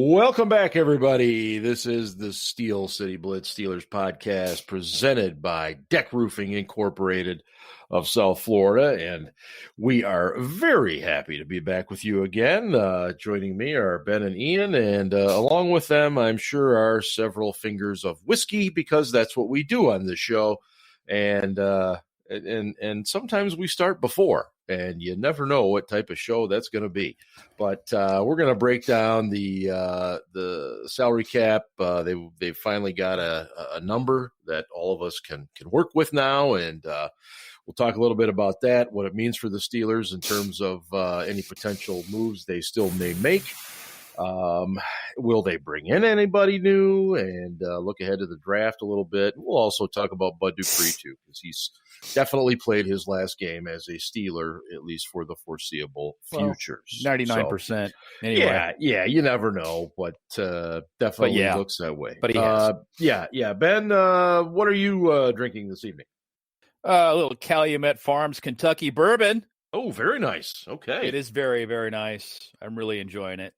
Welcome back, everybody. This is the Steel City Blitz Steelers Podcast presented by DEK Roofing Incorporated of South Florida. And we are very happy to be back with you again. Joining me are Ben and Ian, and along with them, I'm sure, are several fingers of whiskey, because that's what we do on this show. And sometimes we start before, and you never know what type of show that's going to be. But we're going to break down the salary cap. They finally got a number that all of us can work with now, and we'll talk a little bit about that, what it means for the Steelers in terms of any potential moves they still may make. Will they bring in anybody new, and look ahead to the draft a little bit. We'll also talk about Bud Dupree too, because he's definitely played his last game as a Steeler, at least for the foreseeable futures. 99%. Anyway. Yeah, you never know, but definitely looks that way. But he has. Yeah. Ben, what are you drinking this evening? A little Calumet Farms Kentucky bourbon. Oh, very nice. Okay. It is very, very nice. I'm really enjoying it.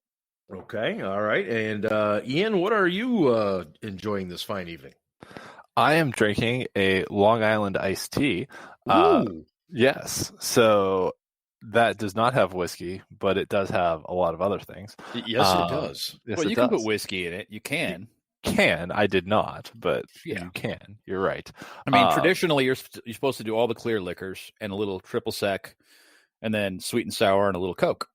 Okay, all right. And Ian, what are you enjoying this fine evening? I am drinking a Long Island iced tea. Yes. So that does not have whiskey, but it does have a lot of other things. Yes, it does. Yes, well, you can put whiskey in it. You can. I did not, but you can. You're right. I mean, traditionally, you're supposed to do all the clear liquors and a little triple sec, and then sweet and sour and a little Coke.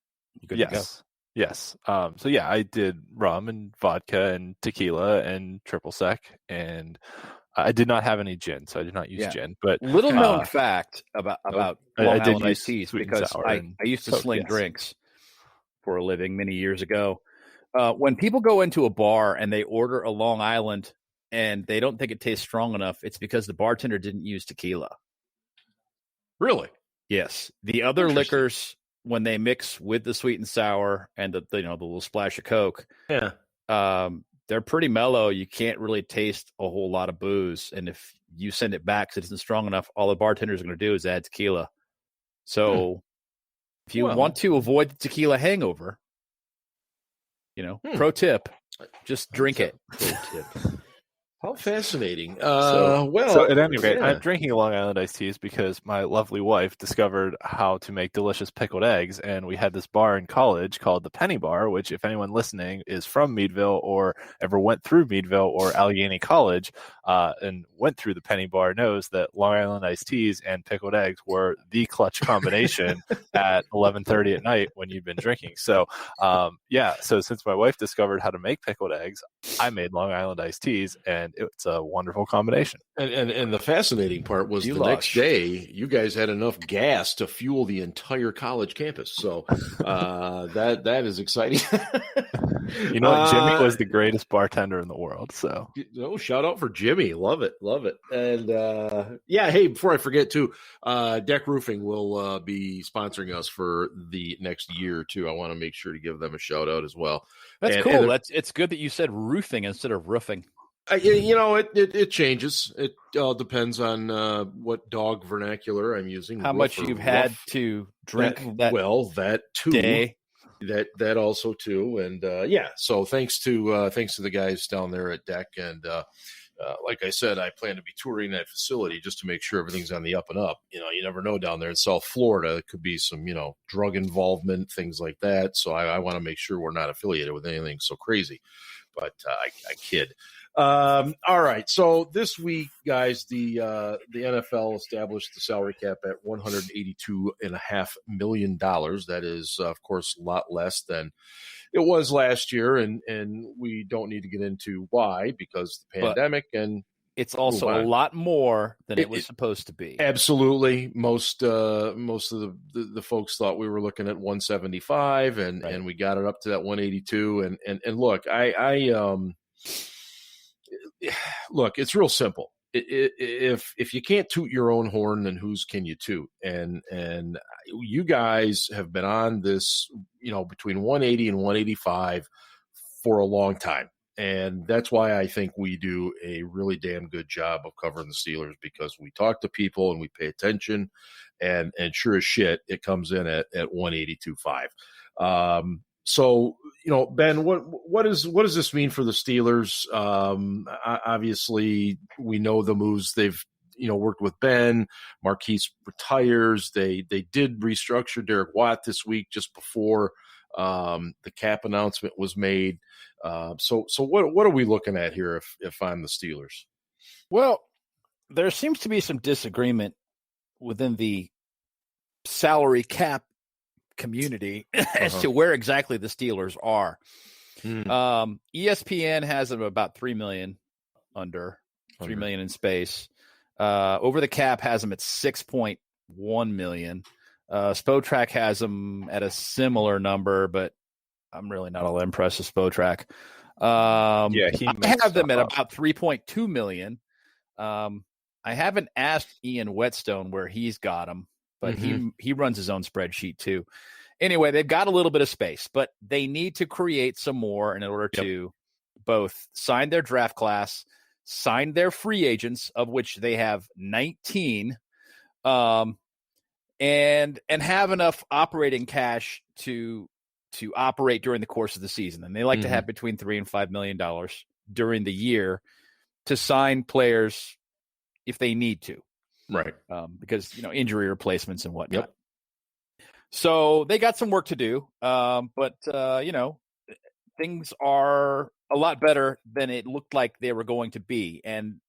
Yes. So I did rum and vodka and tequila and triple sec, and I did not have any gin, so I did not use gin. But little known fact about Long Island iced teas, because I used to sling drinks for a living many years ago. When people go into a bar and they order a Long Island and they don't think it tastes strong enough, it's because the bartender didn't use tequila. Really? Yes. The other liquors, when they mix with the sweet and sour and the little splash of Coke, they're pretty mellow. You can't really taste a whole lot of booze. And if you send it back because it isn't strong enough, all the bartenders are going to do is add tequila. So if you want to avoid the tequila hangover, pro tip, just drink it. Pro tip. How fascinating. So at any rate, I'm drinking Long Island iced teas because my lovely wife discovered how to make delicious pickled eggs, and we had this bar in college called the Penny Bar, which, if anyone listening is from Meadville or ever went through Meadville or Allegheny College and went through the Penny Bar, knows that Long Island iced teas and pickled eggs were the clutch combination at 11:30 at night when you've been drinking. So so since my wife discovered how to make pickled eggs, I made Long Island iced teas, and it's a wonderful combination. And the fascinating part was next day, you guys had enough gas to fuel the entire college campus. So that is exciting. Jimmy was the greatest bartender in the world. So shout out for Jimmy. Love it. And hey, before I forget too, DEK Roofing will be sponsoring us for the next year too. I want to make sure to give them a shout out as well. That's cool. It's good that you said roofing instead of roofing. It changes. It all depends on what dog vernacular I'm using. How much you've had to drink that too. Day. That also too, and so thanks to the guys down there at DEK, and like I said, I plan to be touring that facility just to make sure everything's on the up and up. You never know down there in South Florida. It could be some drug involvement, things like that. So I want to make sure we're not affiliated with anything so crazy. But I kid. All right. So this week, guys, the NFL established the salary cap at $182.5 million. That is, of course, a lot less than it was last year, and we don't need to get into why, because the pandemic, and it's also a lot more than it was supposed to be. Absolutely. Most of the folks thought we were looking at 175, and we got it up to that 182. And look, look, it's real simple. If you can't toot your own horn, then whose can you toot? And you guys have been on this, between 180 and 185 for a long time. And that's why I think we do a really damn good job of covering the Steelers, because we talk to people and we pay attention, and sure as shit, it comes in at 182.5. So, Ben, what does this mean for the Steelers? Obviously, we know the moves they've worked with Ben. Marquise retires. They did restructure Derek Watt this week just before the cap announcement was made. So what are we looking at here if I'm the Steelers? Well, there seems to be some disagreement within the salary cap community as to where exactly the Steelers are. ESPN has them about $3 million under $3 million in space. Over the cap has them at $6.1 million. Spotrac has them at a similar number, but I'm really not all impressed with Spotrac. I have them at about $3.2 million. I haven't asked Ian Whetstone where he's got them, but he runs his own spreadsheet too. Anyway, they've got a little bit of space, but they need to create some more in order to both sign their draft class, sign their free agents, of which they have 19, and have enough operating cash to operate during the course of the season. And they like to have between $3 and $5 million during the year to sign players if they need to. Right. Because, injury replacements and whatnot. Yep. So they got some work to do. But things are a lot better than it looked like they were going to be. And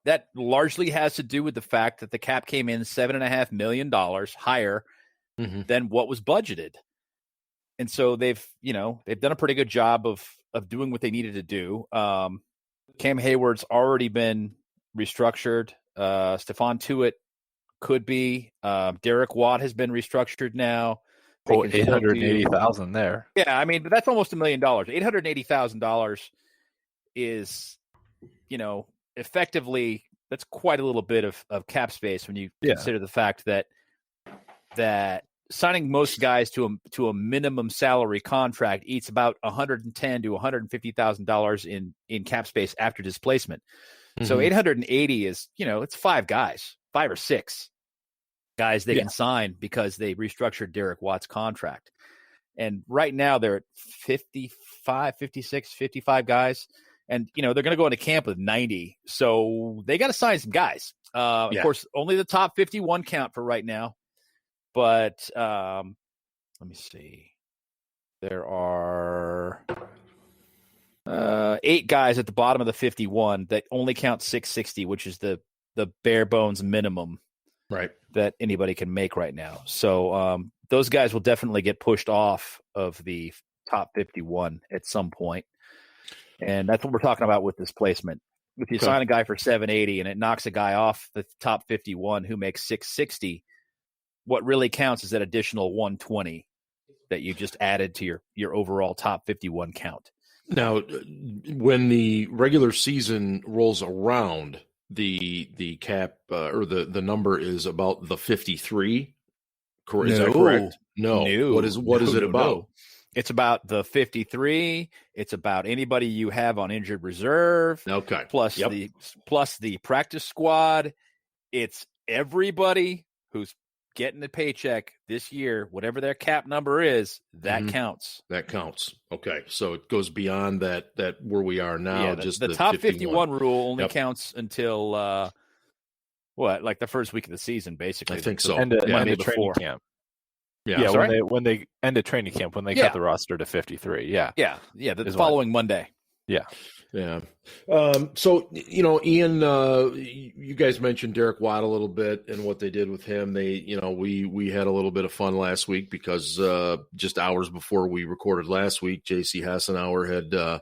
that largely has to do with the fact that the cap came in $7.5 million higher than what was budgeted. And so they've done a pretty good job of doing what they needed to do. Cam Hayward's already been restructured. Stephon Tuitt could be. Derek Watt has been restructured now. $880,000 there. Yeah, I mean, but that's almost $1 million. $880,000 is, effectively, that's quite a little bit of cap space when you consider the fact that signing most guys to a minimum salary contract eats about $110,000 to $150,000 in cap space after displacement. So 880 is, it's 5 or 6 guys they can sign because they restructured Derek Watt's contract. And right now they're at 55, 56, 55 guys. And, they're going to go into camp with 90. So they got to sign some guys. Of course, only the top 51 count for right now. But let me see. There are 8 guys at the bottom of the 51 that only count 660, which is the bare bones minimum that anybody can make right now. So those guys will definitely get pushed off of the top 51 at some point. And that's what we're talking about with displacement. If you sign a guy for 780 and it knocks a guy off the top 51 who makes 660, what really counts is that additional 120 that you just added to your overall top 51 count. Now, when the regular season rolls around, the cap or the number is about the 53. Is that correct? No. What is it about? No. It's about the 53. It's about anybody you have on injured reserve. Okay. Plus the practice squad. It's everybody who's getting the paycheck this year, whatever their cap number is, that counts. That counts. Okay. So it goes beyond that where we are now. Yeah, just the top 51 rule only counts until like the first week of the season, basically. I think so. And Monday before camp. Yeah, when they end a training camp, when they cut the roster to 53. Yeah. The following Monday. Yeah. Yeah. So, Ian, you guys mentioned Derek Watt a little bit and what they did with him. They, we had a little bit of fun last week because just hours before we recorded last week, J.C. Hassenauer had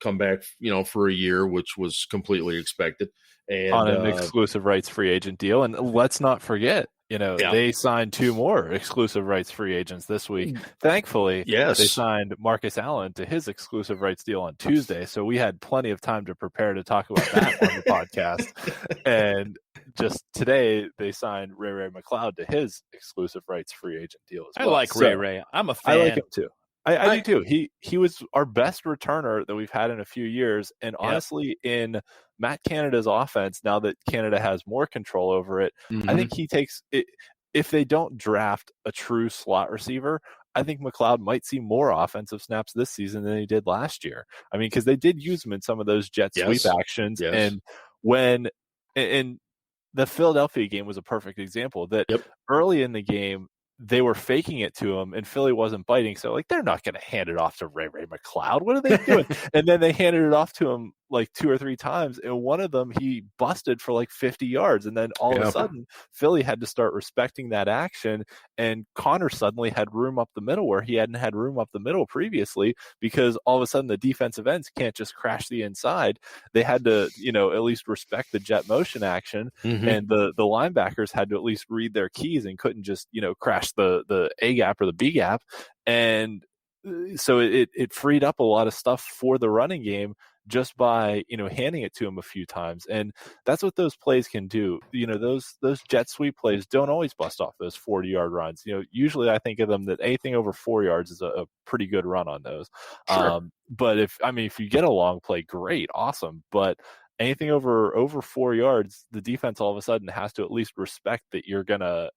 come back, for a year, which was completely expected. And on an exclusive rights free agent deal. And let's not forget, they signed 2 more exclusive rights free agents this week. Thankfully, they signed Marcus Allen to his exclusive rights deal on Tuesday. So we had plenty of time to prepare to talk about that on the podcast. And just today, they signed Ray Mcleod to his exclusive rights free agent deal as well. I like Ray. I'm a fan. I like him too. I do too. He was our best returner that we've had in a few years. And honestly, in Matt Canada's offense, now that Canada has more control over it, I think he takes it. If they don't draft a true slot receiver, I think McLeod might see more offensive snaps this season than he did last year. I mean, because they did use him in some of those jet sweep actions. Yes. And when in the Philadelphia game was a perfect example that early in the game, they were faking it to him and Philly wasn't biting. So like, they're not going to hand it off to Ray Mcleod. What are they doing? And then they handed it off to him like 2 or 3 times. And one of them, he busted for like 50 yards. And then all of a sudden Philly had to start respecting that action. And Connor suddenly had room up the middle where he hadn't had room up the middle previously, because all of a sudden the defensive ends can't just crash the inside. They had to, at least respect the jet motion action. And the linebackers had to at least read their keys and couldn't just, crash the A gap or the B gap. And so it freed up a lot of stuff for the running game just by, handing it to him a few times. And that's what those plays can do. Those jet sweep plays don't always bust off those 40-yard runs. Usually I think of them that anything over 4 yards is a pretty good run on those. Sure. But if you get a long play, great, awesome. But anything over 4 yards, the defense all of a sudden has to at least respect that you're going to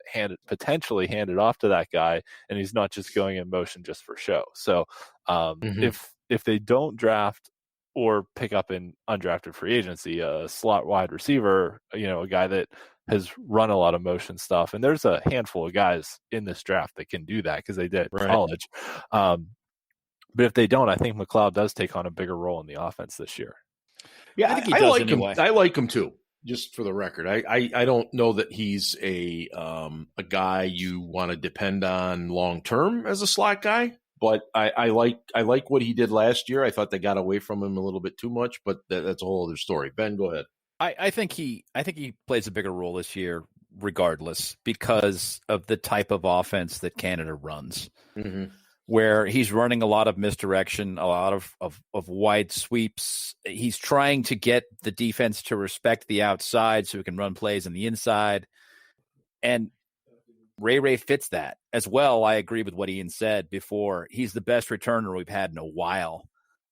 potentially hand it off to that guy, and he's not just going in motion just for show. So if they don't draft or pick up in undrafted free agency a slot wide receiver, a guy that has run a lot of motion stuff, and there's a handful of guys in this draft that can do that because they did it in college. But if they don't, I think McLeod does take on a bigger role in the offense this year. Yeah, I like anyway. him. I like him too. Just for the record, I don't know that he's a guy you want to depend on long term as a slot guy, but I like what he did last year. I thought they got away from him a little bit too much, but that's a whole other story. Ben, go ahead. I think he plays a bigger role this year, regardless, because of the type of offense that Canada runs. Where he's running a lot of misdirection, a lot of wide sweeps. He's trying to get the defense to respect the outside so he can run plays on the inside. And Ray fits that as well. I agree with what Ian said before. He's the best returner we've had in a while.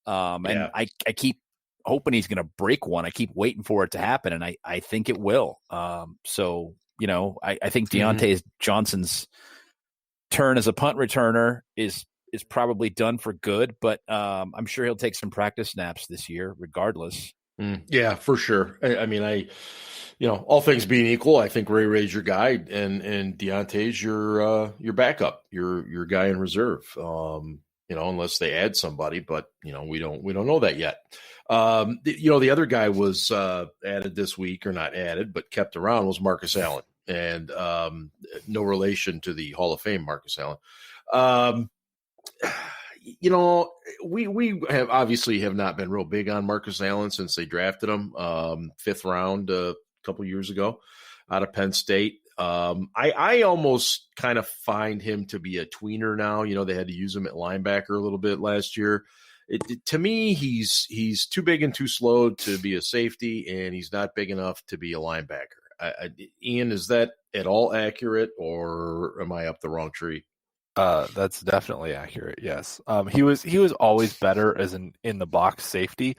And I keep hoping he's going to break one. I keep waiting for it to happen, and I think it will. I think Deontay Johnson's turn as a punt returner is probably done for good, but I'm sure he'll take some practice snaps this year regardless. Yeah, for sure. I mean, all things being equal, I think Ray's your guy and Deontay's your backup, your guy in reserve. Unless they add somebody, but we don't know that yet. The other guy was added this week, or not added, but kept around, was Marcus Allen. And no relation to the Hall of Fame Marcus Allen. We have obviously have not been real big on Marcus Allen since they drafted him 5th round a couple years ago out of Penn State. I almost kind of find him to be a tweener now. They had to use him at linebacker a little bit last year. To me, he's too big and too slow to be a safety, and he's not big enough to be a linebacker. Ian, is that at all accurate, or am I up the wrong tree? That's definitely accurate. Yes. He was always better as an in the box safety.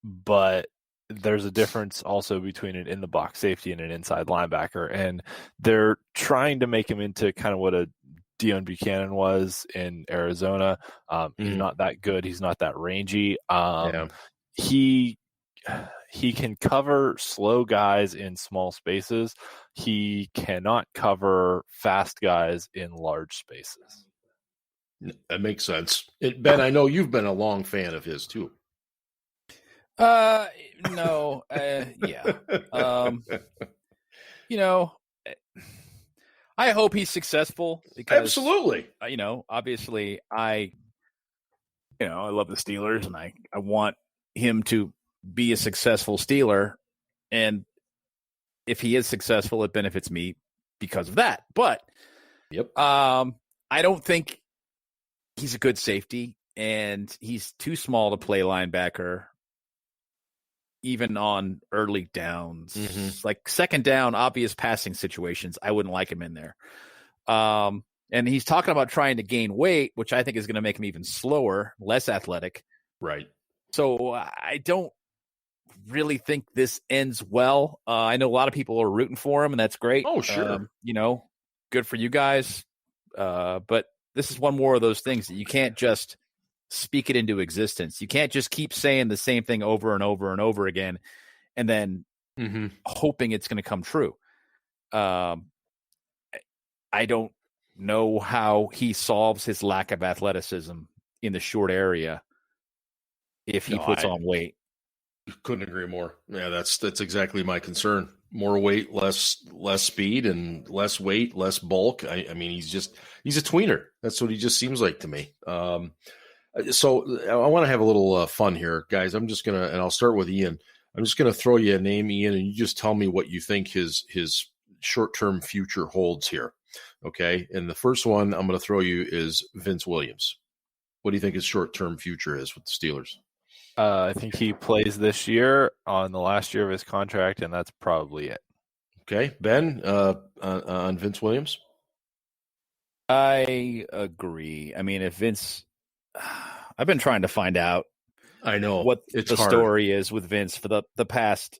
But there's a difference also between an in the box safety and an inside linebacker, and they're trying to make him into kind of what a Deion Buchanan was in Arizona. He's not that good. He's not that rangy. He can cover slow guys in small spaces. He cannot cover fast guys in large spaces. That makes sense. Ben, I know you've been a long fan of his too. No. Yeah. I hope he's successful because absolutely. Obviously I love the Steelers, and I want him to be a successful Steeler, and if he is successful, it benefits me because of that. But I don't think he's a good safety, and he's too small to play linebacker, even on early downs. Like second down, obvious passing situations, I wouldn't like him in there. And he's talking about trying to gain weight, which I think is going to make him even slower, less athletic. Right. So I don't really think this ends well. I know a lot of people are rooting for him, and that's great. Oh, sure. Good for you guys. But this is one more of those things that you can't just speak it into existence. You can't just keep saying the same thing over and over and over again and then hoping it's going to come true. I don't know how he solves his lack of athleticism in the short area if he puts on weight. Couldn't agree more. Yeah, that's exactly my concern. More weight, less speed, and less weight, less bulk. I mean, he's a tweener. That's what he just seems like to me. So I want to have a little fun here, guys. I'm just gonna, and I'll start with Ian. I'm just gonna throw you a name, Ian, and you just tell me what you think his short-term future holds here. Okay, and the first one I'm gonna throw you is Vince Williams. What do you think his short-term future is with the Steelers? I think he plays this year on the last year of his contract, and that's probably it. Okay, Ben, on Vince Williams? I agree. I mean, if Vince, I've been trying to find out. I know what it's the hard. Story is with Vince for the past,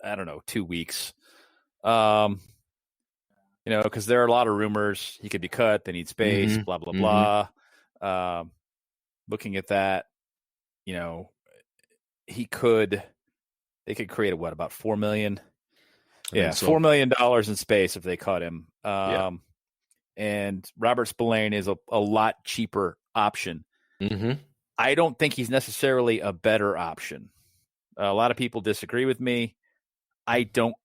I don't know, 2 weeks. Because there are a lot of rumors he could be cut, they need space, blah blah blah. Looking at that, they could create about $4 million. Yeah, so. $4 million in space if they cut him. And Robert Spillane is a lot cheaper option. I don't think he's necessarily a better option. A lot of people disagree with me. I don't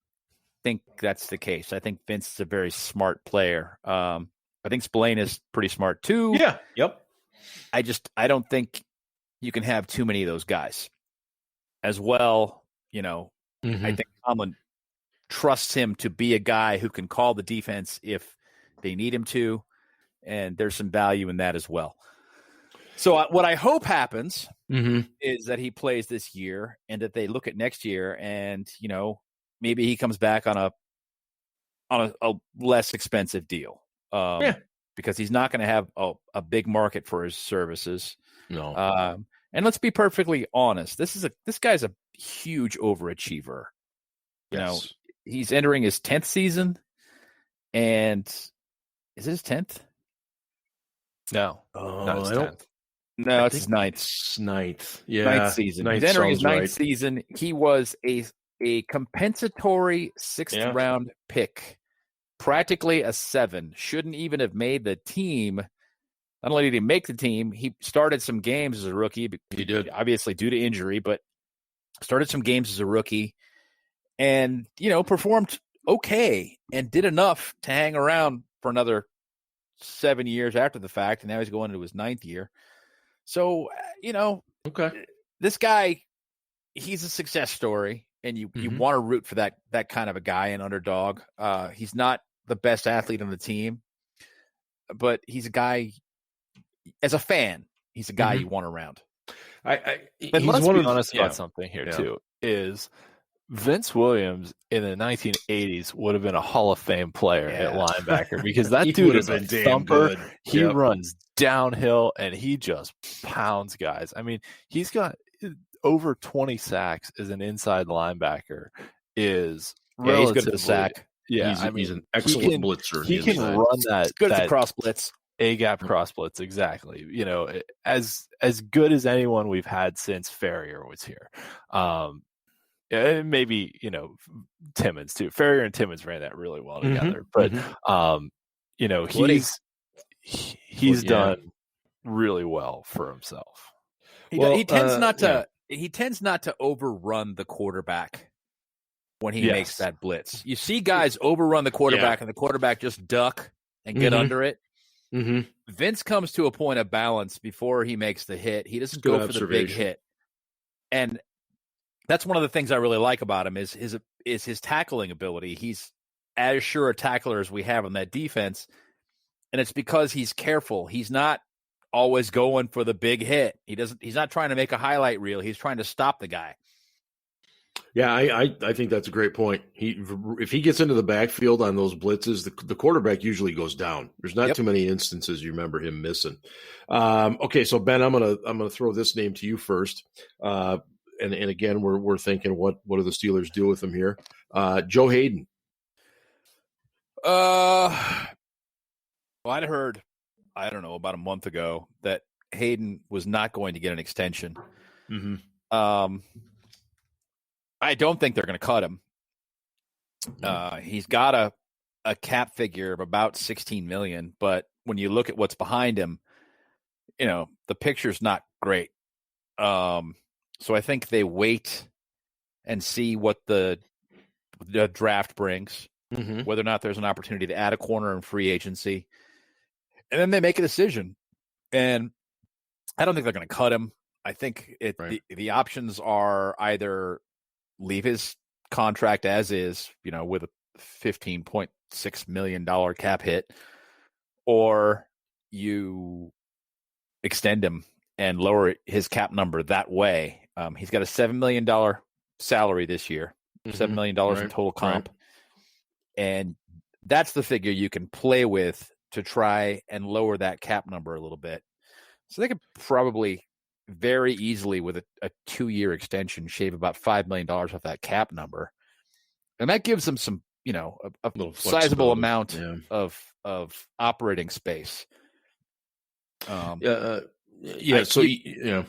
think that's the case. I think Vince is a very smart player. I think Spillane is pretty smart too. Yeah. Yep. I don't think you can have too many of those guys. As well, I think Tomlin trusts him to be a guy who can call the defense if they need him to, and there's some value in that as well. So what I hope happens is that he plays this year and that they look at next year and, maybe he comes back on a less expensive deal. Because he's not going to have a big market for his services. No. And let's be perfectly honest. This guy's a huge overachiever. Yes. He's entering his 10th season, and is it his 10th? No, not his 10th. No, it's his 9th. It's 9th. Yeah, 9th season. He's entering his 9th season. He was a compensatory 6th round pick, practically a 7. Shouldn't even have made the team. Not only did he make the team, he started some games as a rookie. He did, obviously due to injury, but started some games as a rookie and, performed okay and did enough to hang around for another 7 years after the fact. And now he's going into his 9th year. So, okay, this guy, he's a success story and you want to root for that kind of a guy, an underdog. He's not the best athlete on the team, but he's a guy. As a fan, he's a guy you want around. And let's be honest about something here too. Is Vince Williams in the 1980s would have been a Hall of Fame player at linebacker because that dude is a thumper. He runs downhill and he just pounds guys. I mean, he's got over 20 sacks as an inside linebacker. He's good at the sack. Yeah, he's an excellent blitzer. He can run that. He's good at the cross blitz. A-gap cross blitz, exactly. As good as anyone we've had since Ferrier was here. And maybe, Timmons too. Ferrier and Timmons ran that really well together. But he's done really well for himself. He tends not to overrun the quarterback when he makes that blitz. You see guys overrun the quarterback and the quarterback just duck and get under it. Vince comes to a point of balance before he makes the hit. He doesn't go for the big hit. And that's one of the things I really like about him is his tackling ability. He's as sure a tackler as we have on that defense. And it's because he's careful. He's not always going for the big hit. He's not trying to make a highlight reel. He's trying to stop the guy. Yeah, I think that's a great point. If he gets into the backfield on those blitzes, the quarterback usually goes down. There's not too many instances you remember him missing. Okay, so Ben, I'm gonna throw this name to you first. And again, we're thinking, what do the Steelers do with him here? Joe Hayden. Well, I'd heard I don't know, about a month ago that Hayden was not going to get an extension. Mm-hmm. I don't think they're going to cut him. He's got a cap figure of about $16 million, but when you look at what's behind him, the picture's not great. So I think they wait and see what the draft brings, whether or not there's an opportunity to add a corner in free agency, and then they make a decision. And I don't think they're going to cut him. I think the options are either leave his contract as is, with a $15.6 million cap hit, or you extend him and lower his cap number that way. He's got a $7 million salary this year, $7 million in total comp. And that's the figure you can play with to try and lower that cap number a little bit. So they could probably very easily, with a 2-year extension, shave about $5 million off that cap number. And that gives them some, a sizable amount of operating space. Go ahead.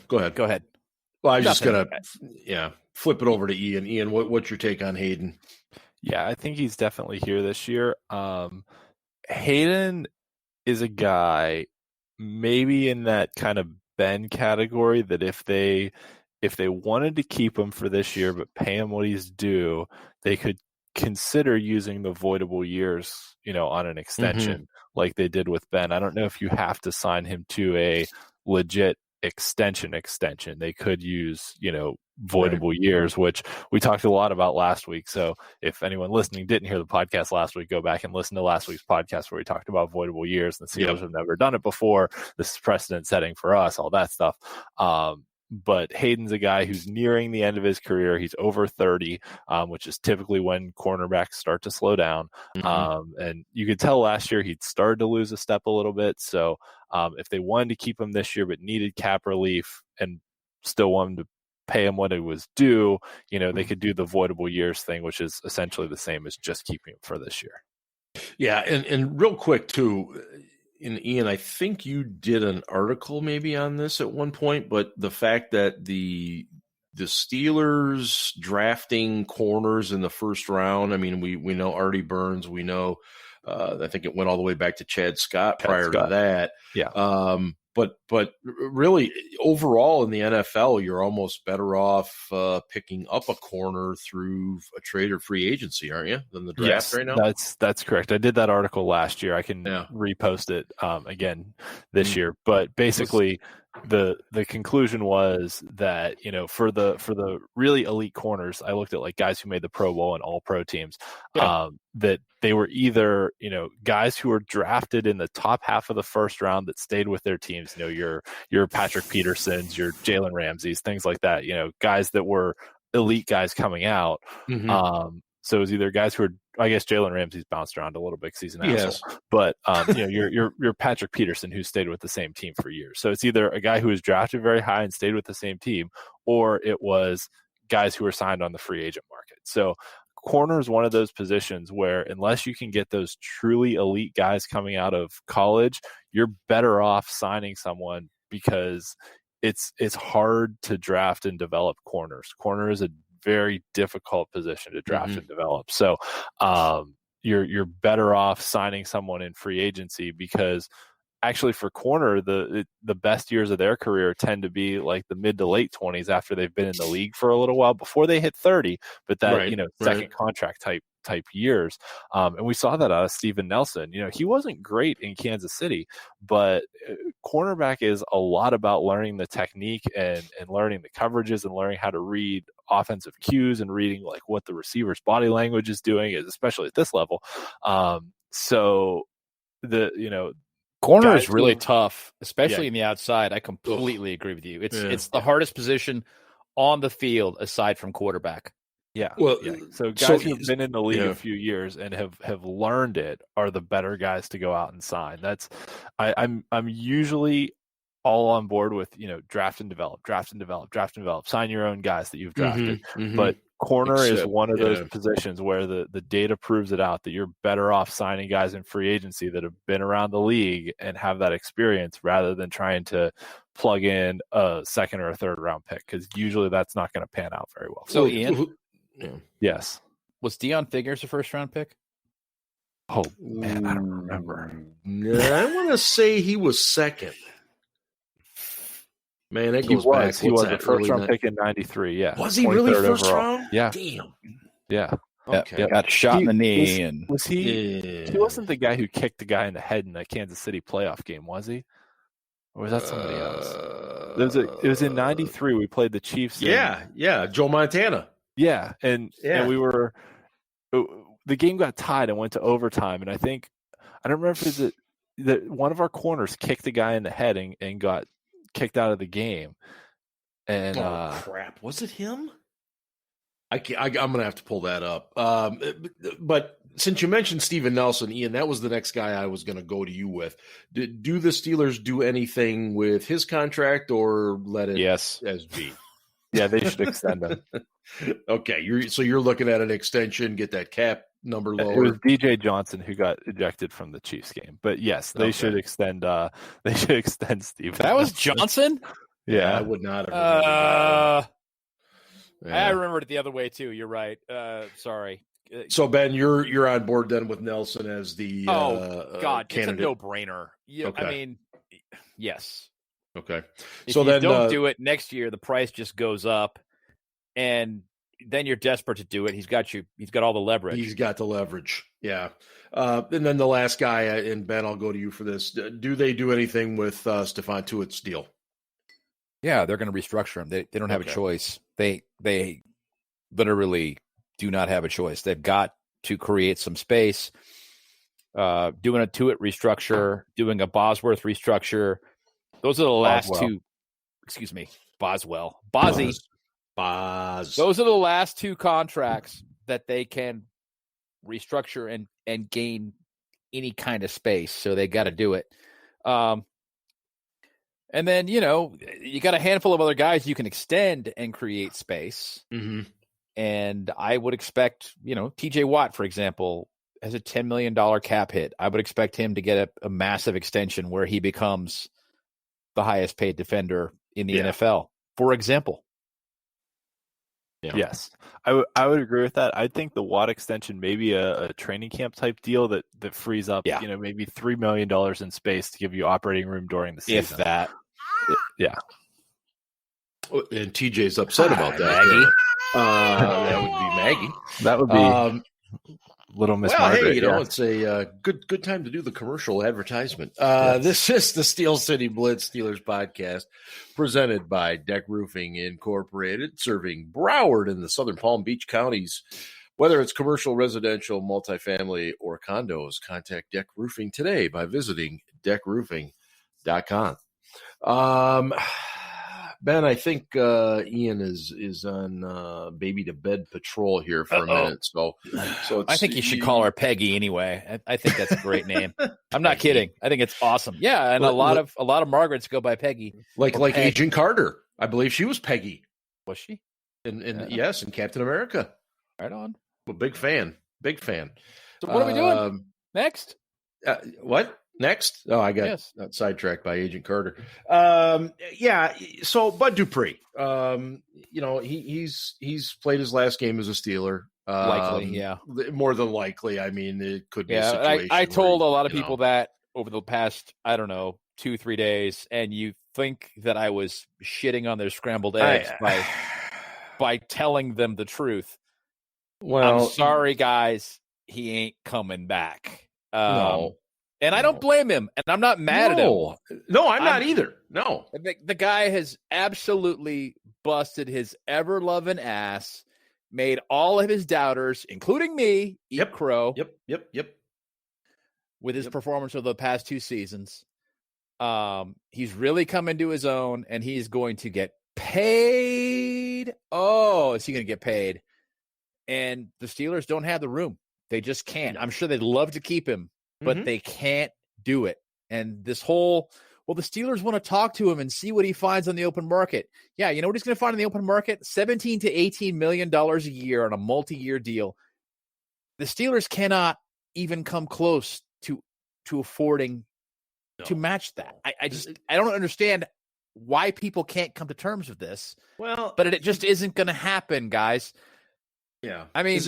Go ahead. Well, I was just going to, flip it over to Ian. Ian, what's your take on Hayden? Yeah, I think he's definitely here this year. Hayden is a guy maybe in that kind of Ben category that if they wanted to keep him for this year but pay him what he's due, they could consider using the voidable years, on an extension like they did with Ben. I don't know if you have to sign him to a legit extension. They could use, voidable years, which we talked a lot about last week. So if anyone listening didn't hear the podcast last week, go back and listen to last week's podcast where we talked about voidable years. The Steelers have never done it before. This is precedent setting for us, all that stuff. But Hayden's a guy who's nearing the end of his career. He's over 30, which is typically when cornerbacks start to slow down. And you could tell last year he'd started to lose a step a little bit. So if they wanted to keep him this year but needed cap relief and still wanted to pay him what it was due, they could do the voidable years thing, which is essentially the same as just keeping him for this year. Yeah, and real quick too, and Ian, I think you did an article maybe on this at one point, but the fact that the Steelers drafting corners in the first round, I mean, we know Artie Burns, we know, I think it went all the way back to Chad Scott prior to that. Yeah. But really, overall in the NFL, you're almost better off picking up a corner through a trade or free agency, aren't you, than the draft right now? That's correct. I did that article last year. I can repost it again this year. But basically, the conclusion was that for the really elite corners, I looked at like guys who made the Pro Bowl and All Pro teams. That they were either guys who were drafted in the top half of the first round that stayed with their teams. Your Patrick Petersons, your Jalen Ramseys, things like that. Guys that were elite guys coming out. So it was either guys who were, I guess Jalen Ramsey's bounced around a little bit because he's an asshole. But your Patrick Peterson who stayed with the same team for years. So it's either a guy who was drafted very high and stayed with the same team, or it was guys who were signed on the free agent market. So corner is one of those positions where unless you can get those truly elite guys coming out of college, you're better off signing someone because it's hard to draft and develop corners. Corner is a very difficult position to draft and develop. So you're better off signing someone in free agency because actually for corner, the best years of their career tend to be like the mid to late 20s after they've been in the league for a little while before they hit 30, but that, second contract type years. And we saw that out of Steven Nelson. He wasn't great in Kansas City, but cornerback is a lot about learning the technique and learning the coverages and learning how to read offensive cues and reading like what the receiver's body language is doing, especially at this level. So corner is really tough, especially in the outside. I completely agree with you. It's the hardest position on the field aside from quarterback. Yeah. Well, so guys who've been in the league a few years and have learned it are the better guys to go out and sign. I'm usually all on board with, draft and develop. Sign your own guys that you've drafted. But corner is one of those positions where the data proves it out that you're better off signing guys in free agency that have been around the league and have that experience rather than trying to plug in a second or a third round pick, because usually that's not going to pan out very well. So Ian, yes, was Deion Figures a first round pick? Oh man, I don't remember. I want to say he was second. Man, that goes back. He was the first round pick in '93. Yeah, was he really first overall. round? Yeah, damn. Yeah. Okay. Got shot in the knee, and was he? Yeah. He wasn't the guy who kicked the guy in the head in that Kansas City playoff game, was he? Or was that somebody else? It was in '93. We played the Chiefs. Yeah, Joe Montana. Yeah, and we were. The game got tied and went to overtime, and I don't remember if it was that one of our corners kicked the guy in the head and got kicked out of the game. And crap, was it him? I'm gonna have to pull that up. But since you mentioned Steven Nelson, Ian, that was the next guy I was gonna go to you with. Do the Steelers do anything with his contract or let it as be? Yeah, they should extend him. Okay, you're looking at an extension, get that cap number lower. It was DJ Johnson who got ejected from the Chiefs game, but yes, they should extend. They should extend Steve. That was Johnson. Yeah, I would not have. I remembered it the other way too. You're right. Sorry. So Ben, you're on board then with Nelson as the God, candidate. It's a no-brainer. Yeah, okay. I mean, yes. Okay. If so you then don't do it next year, the price just goes up, and then you're desperate to do it. He's got all the leverage. He's got the leverage. Yeah. And then the last guy, and Ben, I'll go to you for this. Do they do anything with Stephon Tuitt's deal? Yeah, they're going to restructure him. They don't have a choice. They literally do not have a choice. They've got to create some space. Doing a Tuitt restructure, doing a Bosworth restructure. Those are the last two. Excuse me, Boswell. Bozzy. Boz. Those are the last two contracts that they can restructure and gain any kind of space. So they got to do it. And then, you got a handful of other guys you can extend and create space. Mm-hmm. And I would expect, TJ Watt, for example, has a $10 million cap hit. I would expect him to get a massive extension where he becomes the highest paid defender in the NFL, for example. Yeah. Yes, I would agree with that. I think the Watt extension may be a training camp type deal that frees up, maybe $3 million in space to give you operating room during the season. If that. Yeah. And TJ's upset about that. Maggie. That would be Maggie. That would be Little Miss Margaret. Hey, it's a good time to do the commercial advertisement. This is the Steel City Blitz Steelers Podcast, presented by DEK Roofing Incorporated, serving Broward and the Southern Palm Beach counties. Whether it's commercial, residential, multifamily, or condos, contact DEK Roofing today by visiting dekroofing.com. Ben, I think Ian is on baby to bed patrol here for a minute. So I think you should call her Peggy anyway. I think that's a great name. I'm not kidding. I think it's awesome. Yeah, and a lot of Margarets go by Peggy. Like Agent Carter. I believe she was Peggy. Was she? Yes, in Captain America. Right on. Well, big fan. So what are we doing next? What? Next? Oh, I got sidetracked by Agent Carter. So Bud Dupree, he's played his last game as a Steeler. Likely, more than likely. I mean, it could be a situation. situation. I told a lot of people that over the past, 2-3 days, and you think that I was shitting on their scrambled eggs by telling them the truth. Well, I'm sorry, guys. He ain't coming back. No. And I don't blame him, and I'm not mad at him. No, I'm not either. No. The guy has absolutely busted his ever-loving ass, made all of his doubters, including me, eat crow. Yep. With his performance of the past 2 seasons. He's really come into his own, and he's going to get paid. Oh, is he going to get paid? And the Steelers don't have the room. They just can't. I'm sure they'd love to keep him, but they can't do it. And this whole well, the Steelers want to talk to him and see what he finds on the open market. Yeah, you know what he's going to find on the open market? $17 to $18 million a year on a multi-year deal. The Steelers cannot even come close to affording to match that. I don't understand why people can't come to terms with this. Well, but it just isn't going to happen, guys. Yeah. I mean,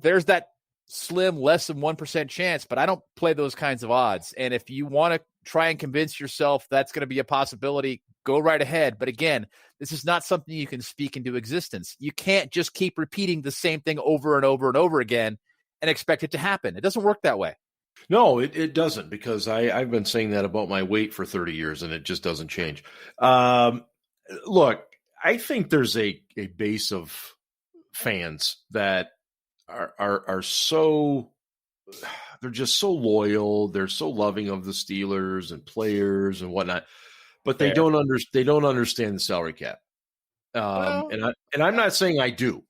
there's that slim, less than 1% chance, but I don't play those kinds of odds. And if you want to try and convince yourself that's going to be a possibility, go right ahead. But again, this is not something you can speak into existence. You can't just keep repeating the same thing over and over and over again and expect it to happen. It doesn't work that way. No, it doesn't, because I've been saying that about my weight for 30 years, and it just doesn't change. Look, I think there's a base of fans that are so, they're just so loyal. They're so loving of the Steelers and players and whatnot, but they don't understand the salary cap. And I'm not saying I do,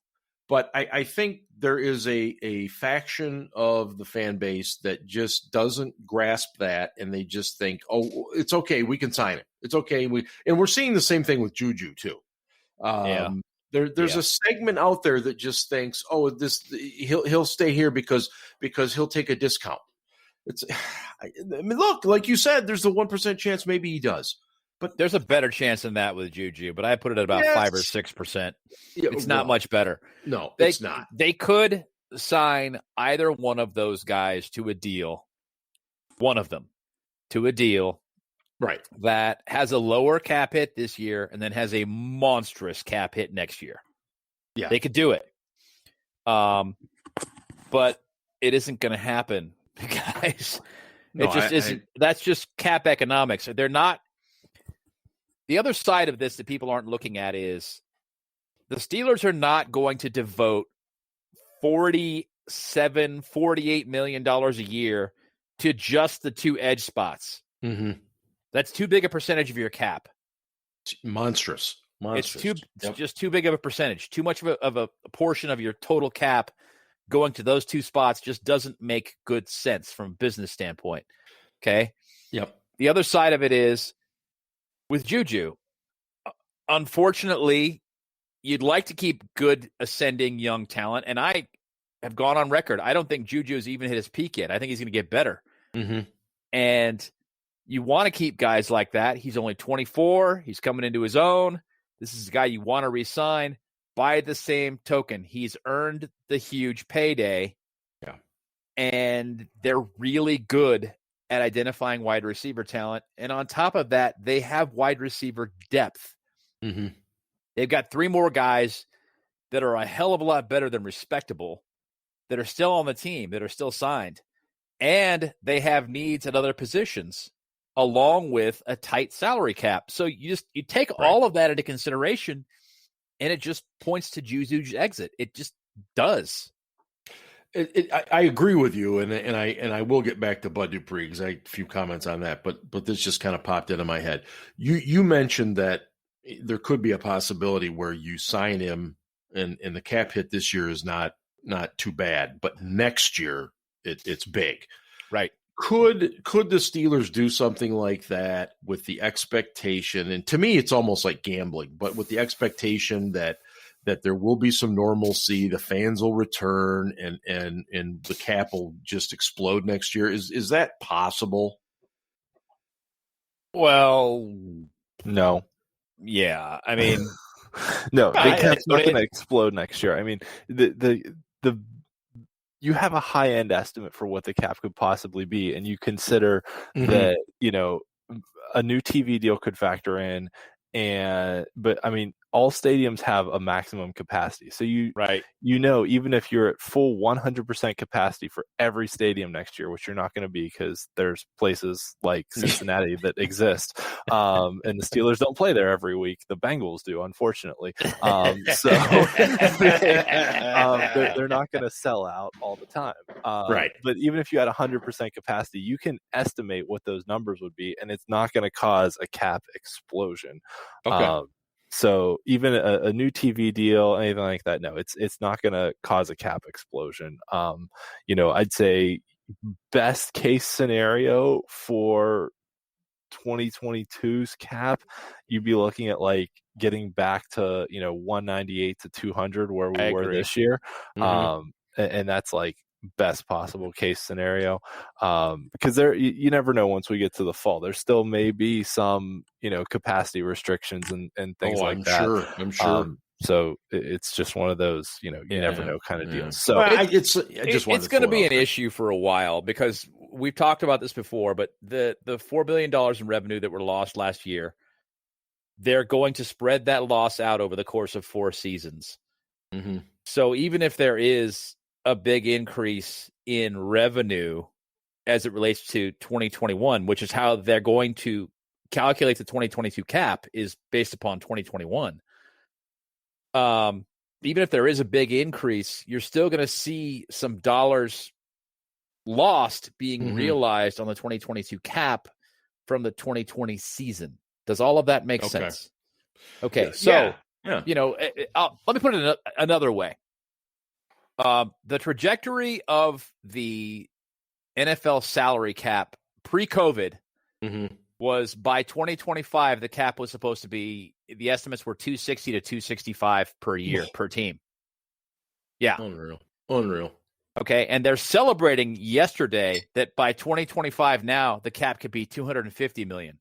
but I think there is a faction of the fan base that just doesn't grasp that, and they just think, oh, it's okay, we can sign it. It's okay. We're seeing the same thing with Juju too. There's a segment out there that just thinks, oh, he'll stay here because he'll take a discount. Look, like you said, there's the 1% chance maybe he does. But there's a better chance than that with Juju, but I put it at about 5 or 6%. It's not much better. No, it's not. They could sign either one of those guys to a deal, one of them to a deal, right, that has a lower cap hit this year and then has a monstrous cap hit next year. Yeah, they could do it. But it isn't going to happen, guys. No, it just isn't. That's just cap economics. They're not. The other side of this that people aren't looking at is the Steelers are not going to devote $48 million a year to just the 2 edge spots. Mm-hmm. That's too big a percentage of your cap. Monstrous. It's just too big of a percentage. Too much of a portion of your total cap going to those 2 spots just doesn't make good sense from a business standpoint. Okay? Yep. The other side of it is, with Juju, unfortunately, you'd like to keep good ascending young talent, and I have gone on record. I don't think Juju has even hit his peak yet. I think he's going to get better. Mm-hmm. And you want to keep guys like that. He's only 24. He's coming into his own. This is a guy you want to re-sign. By the same token, he's earned the huge payday. Yeah. And they're really good at identifying wide receiver talent. And on top of that, they have wide receiver depth. Mm-hmm. They've got 3 more guys that are a hell of a lot better than respectable, that are still on the team, that are still signed. And they have needs at other positions, along with a tight salary cap. So you take all of that into consideration, and it just points to Juju's exit. It just does. I agree with you, and I will get back to Bud Dupree because I had a few comments on that, but this just kind of popped into my head. You mentioned that there could be a possibility where you sign him, and the cap hit this year is not too bad, but next year it's big, right? Could the Steelers do something like that with the expectation? And to me, it's almost like gambling, but with the expectation that there will be some normalcy, the fans will return, and the cap will just explode next year. Is that possible? Well, no. Yeah, I mean, no, the cap's not going to explode next year. I mean, the you have a high end estimate for what the cap could possibly be, and you consider that a new TV deal could factor in. But I mean, all stadiums have a maximum capacity. So even if you're at full 100% capacity for every stadium next year, which you're not going to be because there's places like Cincinnati that exist, and the Steelers don't play there every week. The Bengals do, unfortunately. So they're not going to sell out all the time. Right. But even if you had 100% capacity, you can estimate what those numbers would be, and it's not going to cause a cap explosion. Okay. So even a new TV deal, anything like that, no, it's not going to cause a cap explosion. I'd say best case scenario for 2022's cap, you'd be looking at like getting back to 198 to 200 where we were this year. And that's like best possible case scenario, because you never know once we get to the fall. There still may be some capacity restrictions and things that. I'm sure. So it's just one of those you never know kind of deals. So it's going to be an issue for a while, because we've talked about this before, but the $4 billion in revenue that were lost last year, they're going to spread that loss out over the course of 4 seasons. So even if there is a big increase in revenue as it relates to 2021, which is how they're going to calculate the 2022 cap, is based upon 2021. Even if there is a big increase, you're still going to see some dollars lost being realized on the 2022 cap from the 2020 season. Does all of that make sense? Okay. So, let me put it another way. The trajectory of the NFL salary cap pre-COVID was by 2025, the cap was supposed to be, the estimates were 260 to 265 per year per team. Yeah. Unreal. Okay. And they're celebrating yesterday that by 2025 now, the cap could be 250 million.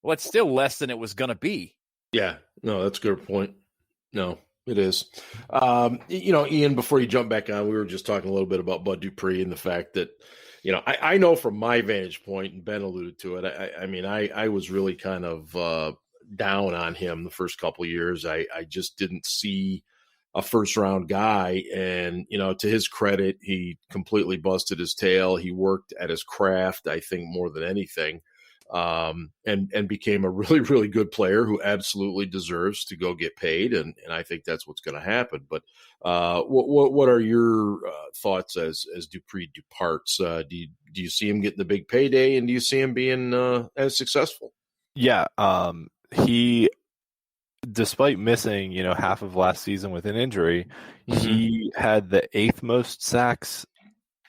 Well, it's still less than it was going to be. Yeah. No, that's a good point. No, it is. Ian, before you jump back on, we were just talking a little bit about Bud Dupree and the fact that, I know from my vantage point, and Ben alluded to it, I was really kind of down on him the first couple of years. I just didn't see a first-round guy. And, to his credit, he completely busted his tail. He worked at his craft, I think, more than anything. And became a really, really good player who absolutely deserves to go get paid. And I think that's what's going to happen. But what are your thoughts as Dupree departs? Do you see him getting the big payday, and do you see him being as successful? Yeah. He, despite missing, half of last season with an injury, he had the 8th most sacks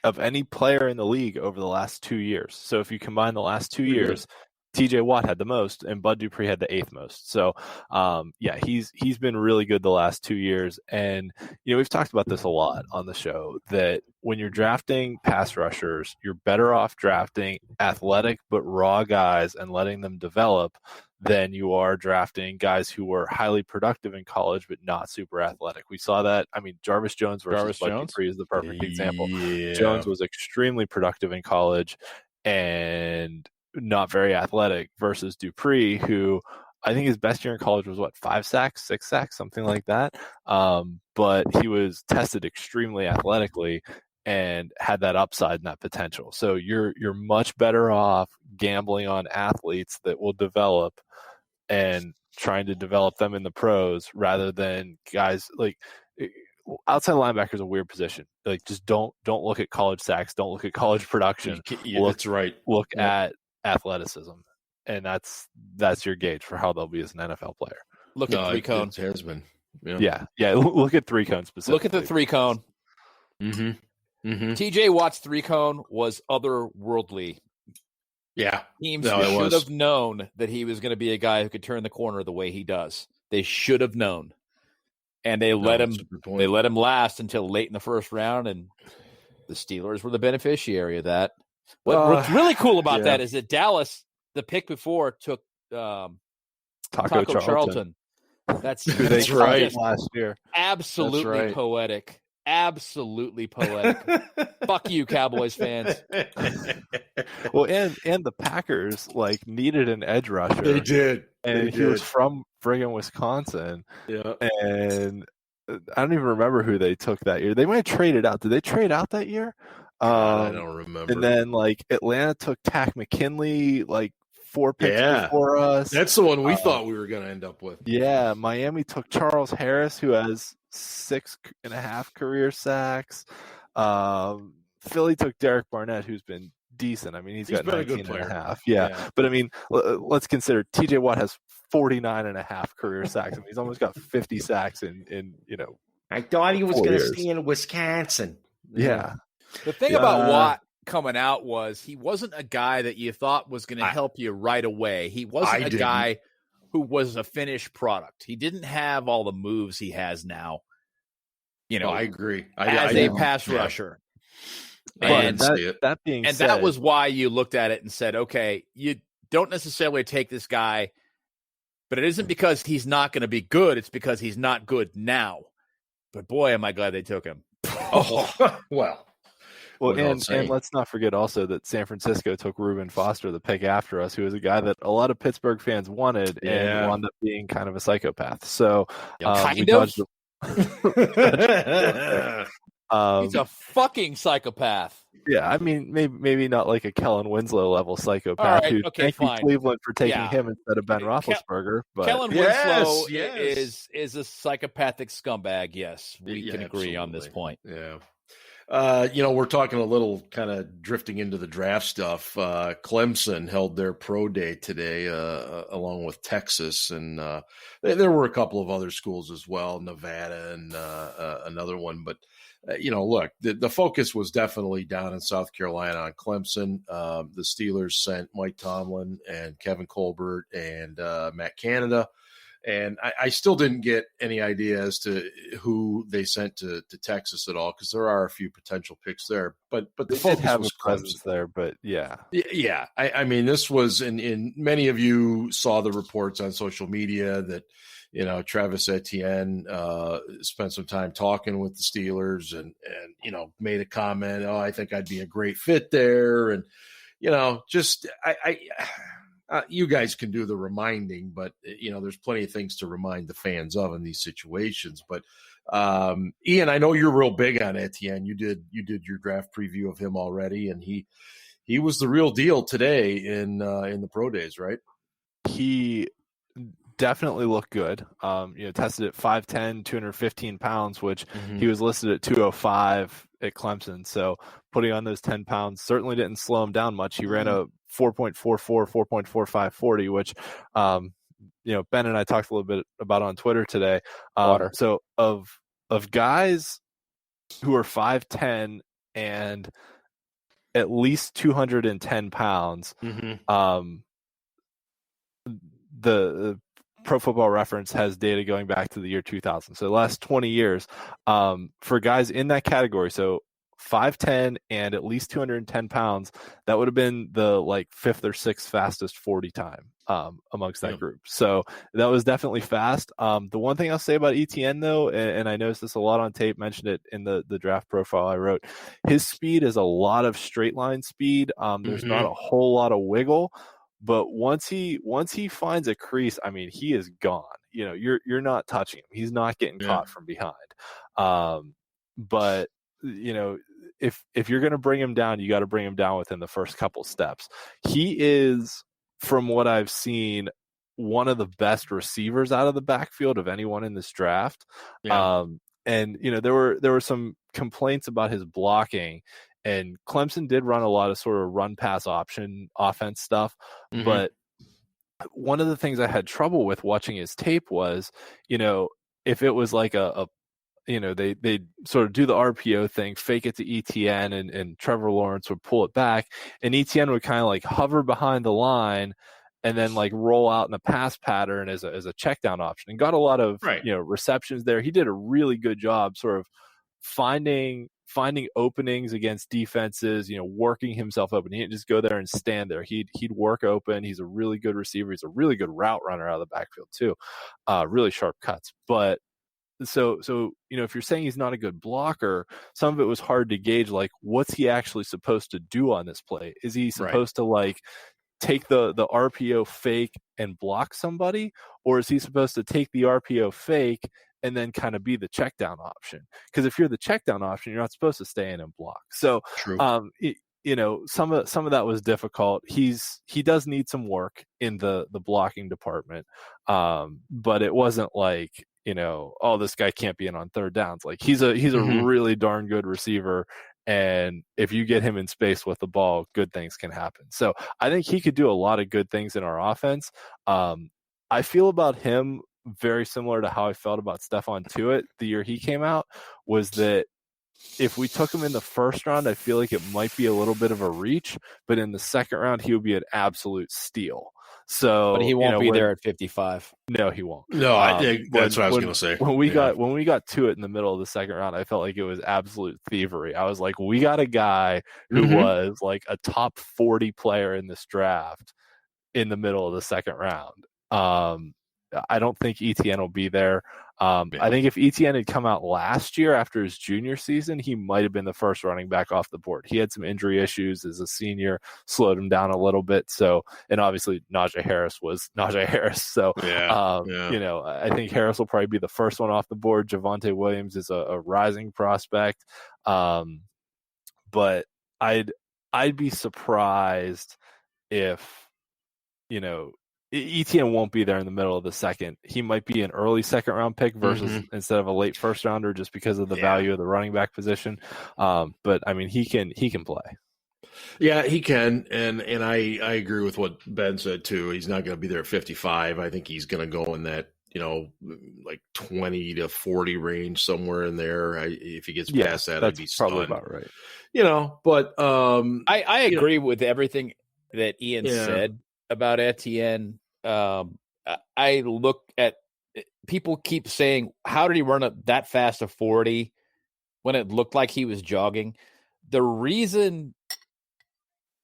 of any player in the league over the last 2 years. So if you combine the last 2 years, TJ Watt had the most and Bud Dupree had the 8th most. So he's been really good the last 2 years. And we've talked about this a lot on the show, that when you're drafting pass rushers, you're better off drafting athletic but raw guys and letting them develop than you are drafting guys who were highly productive in college but not super athletic. We saw that. Jarvis Jones versus Bud Dupree is the perfect example. Jones was extremely productive in college and not very athletic, versus Dupree, who I think his best year in college was 5 sacks, 6 sacks, something like that. But he was tested extremely athletically and had that upside and that potential. So you're much better off gambling on athletes that will develop and trying to develop them in the pros, rather than guys like outside linebacker is a weird position. Like, just don't look at college sacks, don't look at college production. That's right. Look at athleticism, and that's your gauge for how they'll be as an NFL player. Look at 3 cone. Yeah. Look at 3 cone specifically. Look at the 3 cone. TJ Watt's 3 cone was otherworldly. Yeah. Teams should have known that he was going to be a guy who could turn the corner the way he does. They should have known. And they let him last until late in the first round, and the Steelers were the beneficiary of that. What's really cool about that is that Dallas, the pick before, took Taco Charlton. That's right. Last year. Absolutely poetic. Absolutely poetic. Fuck you, Cowboys fans. Well, and the Packers needed an edge rusher. They did. And he was from friggin' Wisconsin. Yeah. And I don't even remember who they took that year. They might have traded out. Did they trade out that year? I don't remember. And then Atlanta took Tack McKinley 4 picks before us. That's the one we thought we were going to end up with. Yeah, Miami took Charles Harris, who has 6.5 career sacks. Philly took Derek Barnett, who's been decent. He's got 19.5. Yeah. But let's consider TJ Watt has 49.5 career sacks. He's almost got 50 sacks in I thought he was going to stay in Wisconsin. Yeah. The thing about Watt coming out was he wasn't a guy that you thought was going to help you right away. He wasn't a guy who was a finished product. He didn't have all the moves he has now. I agree. As a pass rusher. And that being said, that was why you looked at it and said, okay, you don't necessarily take this guy, but it isn't because he's not going to be good. It's because he's not good now. But boy, am I glad they took him. Well, and let's not forget also that San Francisco took Reuben Foster, the pick after us, who was a guy that a lot of Pittsburgh fans wanted and wound up being kind of a psychopath. So kind of. He's a fucking psychopath. Yeah, I mean, maybe not like a Kellen Winslow level psychopath. Thank you, Cleveland, for taking him instead of Ben Roethlisberger. But Kellen Winslow is a psychopathic scumbag. Yes, we can agree on this point. Yeah. We're talking a little kind of drifting into the draft stuff. Clemson held their pro day today, along with Texas, and there were a couple of other schools as well, Nevada and another one. But look, the focus was definitely down in South Carolina on Clemson. The Steelers sent Mike Tomlin and Kevin Colbert and Matt Canada. And I still didn't get any idea as to who they sent to Texas at all, because there are a few potential picks there. But the focus was presence there. But yeah. I mean, this was in many of you saw the reports on social media that Travis Etienne spent some time talking with the Steelers and made a comment. I think I'd be a great fit there, and you guys can do the reminding, but there's plenty of things to remind the fans of in these situations. But Ian, I know you're real big on Etienne. You did your draft preview of him already, and he was the real deal today in the pro days, right? He definitely looked good. Tested at 5'10", 215 pounds, which he was listed at 205 at Clemson. So putting on those 10 pounds certainly didn't slow him down much. He ran a 4.44, 4.45 40, which, Ben and I talked a little bit about on Twitter today. So of guys who are 5'10" and at least 210 pounds, the Pro Football Reference has data going back to the year 2000. So the last 20 years, for guys in that category, so 5'10" and at least 210 pounds, that would have been the fifth or sixth fastest 40 time amongst that group. So that was definitely fast. The one thing I'll say about ETN though, and I noticed this a lot on tape, mentioned it in the draft profile I wrote, his speed is a lot of straight line speed. There's not a whole lot of wiggle. But once he finds a crease, I mean, he is gone. You're not touching him. He's not getting caught from behind. But if you're going to bring him down, you got to bring him down within the first couple steps. He is, from what I've seen, one of the best receivers out of the backfield of anyone in this draft. And there were some complaints about his blocking. And Clemson did run a lot of sort of run pass option offense stuff. But one of the things I had trouble with watching his tape was, if it was like they sort of do the RPO thing, fake it to ETN, and Trevor Lawrence would pull it back, and ETN would kind of hover behind the line and then roll out in a pass pattern as a check down option, and got a lot of receptions there. He did a really good job sort of finding openings against defenses, working himself open. He didn't just go there and stand there. He'd work open. He's a really good receiver. He's a really good route runner out of the backfield too. Really sharp cuts. But so if you're saying he's not a good blocker, some of it was hard to gauge. What's he actually supposed to do on this play? Is he supposed to take the RPO fake and block somebody, or is he supposed to take the RPO fake and then kind of be the check down option? Because if you're the check down option, you're not supposed to stay in and block. So, some of that was difficult. He does need some work in the blocking department. But it wasn't this guy can't be in on third downs. He's a really darn good receiver. And if you get him in space with the ball, good things can happen. So I think he could do a lot of good things in our offense. I feel about him very similar to how I felt about Stephon Tuitt the year he came out, was that if we took him in the first round, I feel like it might be a little bit of a reach, but in the second round, he would be an absolute steal. So, but he won't be there at 55. No, he won't. No, that's what I was going to say. When we got to it in the middle of the second round, I felt like it was absolute thievery. I was like, we got a guy who was like a top 40 player in this draft in the middle of the second round. I don't think ETN will be there. I think if ETN had come out last year after his junior season, he might have been the first running back off the board. He had some injury issues as a senior, slowed him down a little bit. So, and obviously Najee Harris was Najee Harris. So, I think Harris will probably be the first one off the board. Javonte Williams is a rising prospect. But I'd be surprised if, ETN won't be there in the middle of the second. He might be an early second round pick versus instead of a late first rounder, just because of the value of the running back position. But I mean, he can play. Yeah, he can, and I agree with what Ben said too. He's not going to be there at 55. I think he's going to go in that like 20 to 40 range, somewhere in there. If he gets past that, I'd be probably stunned. About right. But I agree with everything that Ian said about Etienne. I look at people keep saying, how did he run up that fast a 40 when it looked like he was jogging? The reason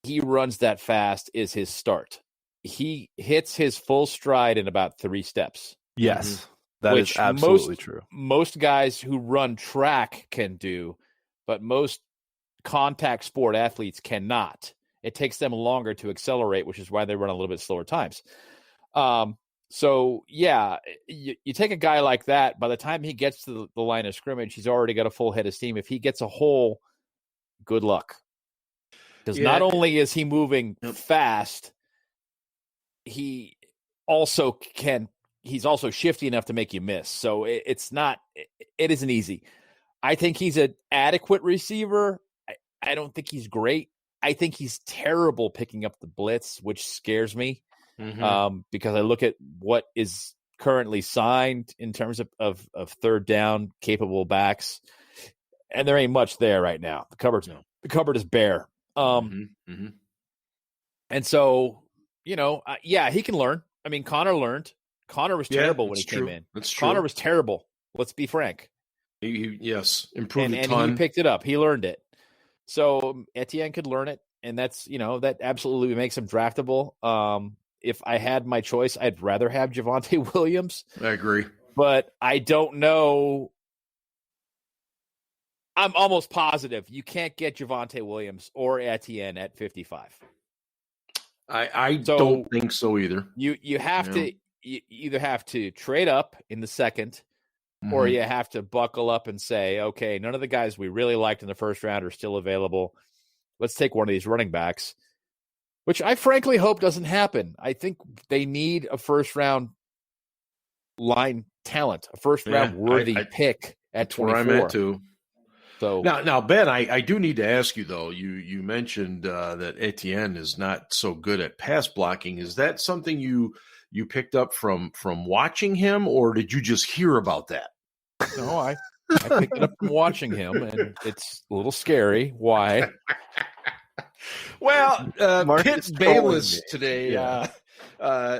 he runs that fast is his start. He hits his full stride in about 3 steps. Yes, that is absolutely true. Most guys who run track can do, but most contact sport athletes cannot. It takes them longer to accelerate, which is why they run a little bit slower times. So, you take a guy like that, by the time he gets to the line of scrimmage, he's already got a full head of steam. If he gets a hole, good luck. Because not only is he moving fast, he's also shifty enough to make you miss. So it isn't easy. I think he's an adequate receiver. I don't think he's great. I think he's terrible picking up the blitz, which scares me because I look at what is currently signed in terms of third down capable backs, and there ain't much there right now. The cupboard is bare. And so, he can learn. I mean, Connor learned. Connor was terrible when he came in. That's true. Connor was terrible. Let's be frank. He improved a ton. And he picked it up. He learned it. So Etienne could learn it, and that's that absolutely makes him draftable. If I had my choice, I'd rather have Javonte Williams. I agree, but I don't know. I'm almost positive you can't get Javonte Williams or Etienne at 55. I don't think so either. You have to you either have to trade up in the second. Or you have to buckle up and say, okay, none of the guys we really liked in the first round are still available. Let's take one of these running backs, which I frankly hope doesn't happen. I think they need a first-round line talent, a first-round worthy pick at 24. Where I'm at, too. So now, Ben, I do need to ask you, though. You mentioned that Etienne is not so good at pass blocking. Is that something you picked up from watching him, or did you just hear about that? No, I picked it up from watching him, and it's a little scary. Why? Well, Pitt Bayless today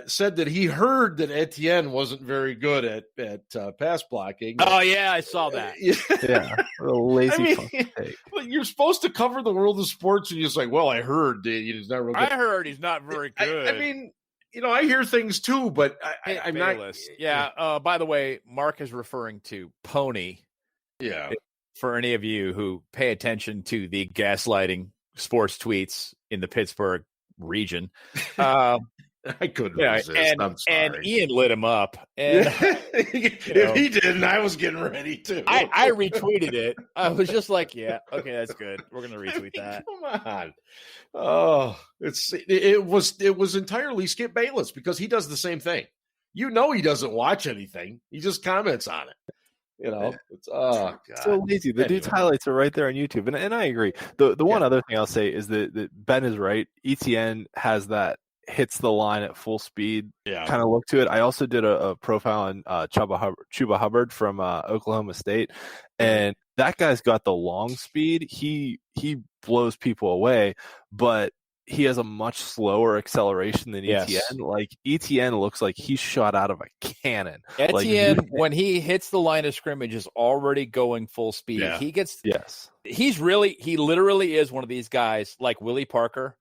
said that he heard that Etienne wasn't very good at pass blocking. Oh, yeah, I saw that. A lazy you're supposed to cover the world of sports, and you're just like, well, I heard he's not real good. I heard he's not very good. I mean, I hear things too, but I'm Bayless. not. Yeah. By the way, Mark is referring to Pony. Yeah. For any of you who pay attention to the gaslighting sports tweets in the Pittsburgh region, I couldn't resist. I'm sorry. And Ian lit him up. And if he didn't, I was getting ready to. I retweeted it. I was just like, yeah, okay, that's good. We're gonna retweet that. Come on. Oh, it was entirely Skip Bayless, because he does the same thing. He doesn't watch anything. He just comments on it. It's God. So lazy. The dude's highlights are right there on YouTube, and I agree. The one other thing I'll say is that Ben is right. ETN has that hits the line at full speed kind of look to it. I also did a profile on Chuba Hubbard from Oklahoma State, and that guy's got the long speed. He blows people away, but he has a much slower acceleration than ETN. Like ETN looks like he's shot out of a cannon. ETN, when he hits the line of scrimmage, is already going full speed. Yeah. He literally is one of these guys like Willie Parker,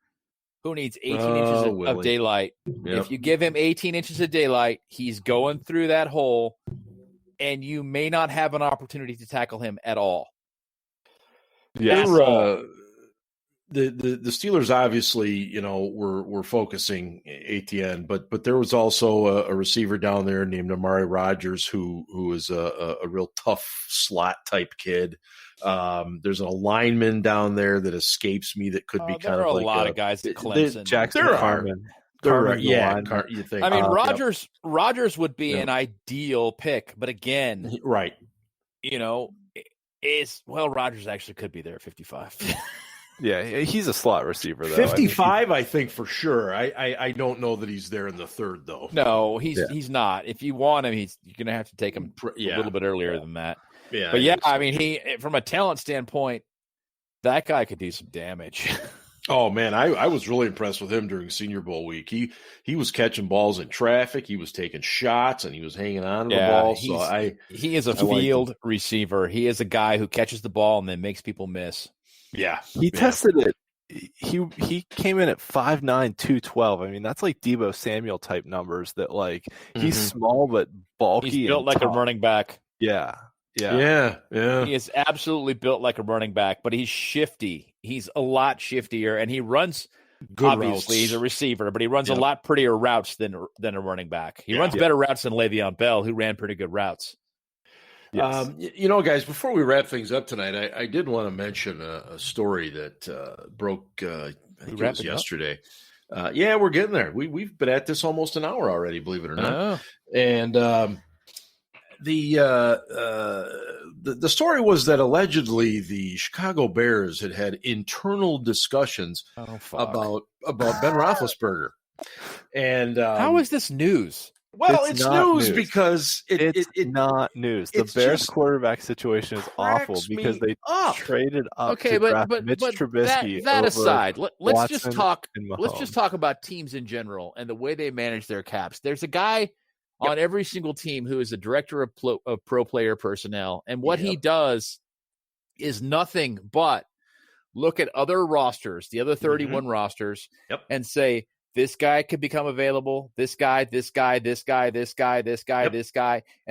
who needs 18 inches of daylight. Yep. If you give him 18 inches of daylight, he's going through that hole, and you may not have an opportunity to tackle him at all. Yeah. The Steelers obviously, were focusing ATN, but there was also a receiver down there named Amari Rogers who is a real tough slot type kid. There's a lineman down there that escapes me that could be kind of like a lot of guys at Clemson. Jackson Carmen. You think? I mean, Rogers would be an ideal pick, but again, right? Rogers actually could be there at 55. Yeah, he's a slot receiver, though. 55, I think for sure. I don't know that he's there in the third, though. No, he's not. If you want him, you're going to have to take him a little bit earlier than that. Yeah, but I mean, he from a talent standpoint, that guy could do some damage. Oh man, I was really impressed with him during Senior Bowl week. He was catching balls in traffic, he was taking shots, and he was hanging on to the ball. So he is a field receiver. He is a guy who catches the ball and then makes people miss. Yeah, he tested it. He came in at 5'9", 212. I mean, that's like Deebo Samuel type numbers. That he's small but bulky. He's built like a running back. Yeah. He is absolutely built like a running back, but he's shifty. He's a lot shiftier, and he runs. Good obviously, routes. He's a receiver, but he runs a lot prettier routes than a running back. He runs better routes than Le'Veon Bell, who ran pretty good routes. Yes. Guys, before we wrap things up tonight, I did want to mention a story that broke I think it was yesterday. We're getting there. We've been at this almost an hour already, believe it or not. Oh. And the story was that allegedly the Chicago Bears had internal discussions about Ben Roethlisberger. And how is this news? Well, it's news because it's not news. The Bears quarterback situation is awful because they traded up to draft Mitch Trubisky. That aside, let's just talk about teams in general and the way they manage their caps. There's a guy on every single team who is a director of pro player personnel, and what he does is nothing but look at other rosters, the other 31 rosters, and say, this guy could become available, this guy, and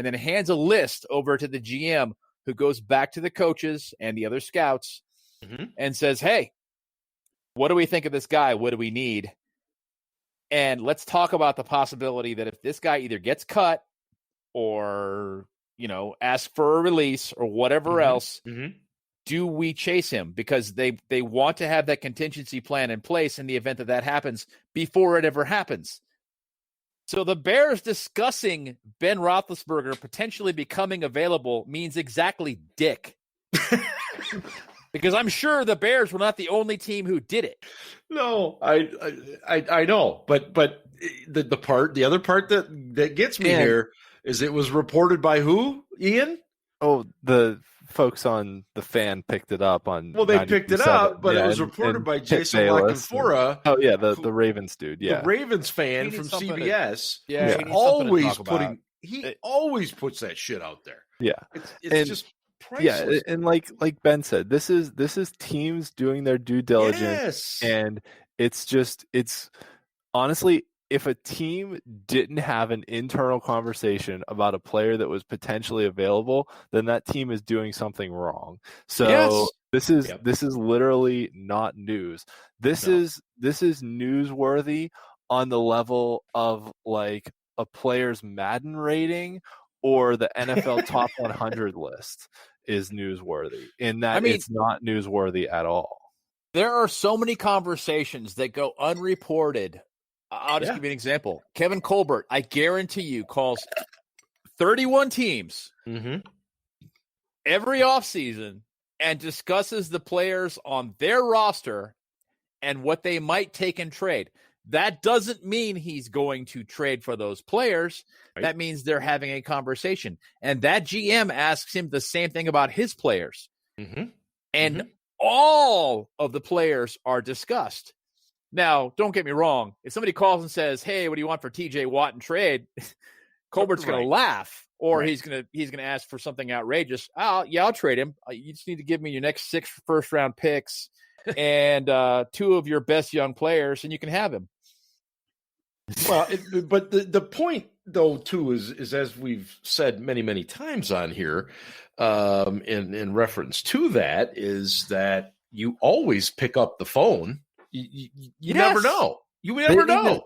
then hands a list over to the GM, who goes back to the coaches and the other scouts and says, hey, what do we think of this guy? What do we need? And let's talk about the possibility that if this guy either gets cut or, ask for a release or whatever else, do we chase him? Because they want to have that contingency plan in place in the event that happens before it ever happens. So the Bears discussing Ben Roethlisberger potentially becoming available means exactly dick. Because I'm sure the Bears were not the only team who did it. No, I know, but the other part that gets me here is it was reported by who, Ian? Oh, the folks on The Fan picked it up on. Well, they picked it up, but it was reported by Jason Lockenfora. Oh yeah, the Ravens dude. Yeah, the Ravens fan from CBS. He always puts that shit out there. Yeah, it's just priceless. Yeah, and like Ben said, this is teams doing their due diligence, and it's honestly, if a team didn't have an internal conversation about a player that was potentially available, then that team is doing something wrong. So this is literally not news. This is newsworthy on the level of like a player's Madden rating or the NFL top 100 list is newsworthy. In that, it's not newsworthy at all. There are so many conversations that go unreported. I'll just give you an example. Kevin Colbert, I guarantee you, calls 31 teams every offseason and discusses the players on their roster and what they might take in trade. That doesn't mean he's going to trade for those players. Right. That means they're having a conversation. And that GM asks him the same thing about his players. Mm-hmm. And all of the players are discussed. Now, don't get me wrong. If somebody calls and says, "Hey, what do you want for TJ Watt in trade?" Colbert's going to laugh, or he's going to ask for something outrageous. I'll trade him. You just need to give me your next 6 first-round picks and 2 of your best young players, and you can have him. Well, but the point, though, too, is as we've said many, many times on here, in reference to that, is that you always pick up the phone. You never know. You never know.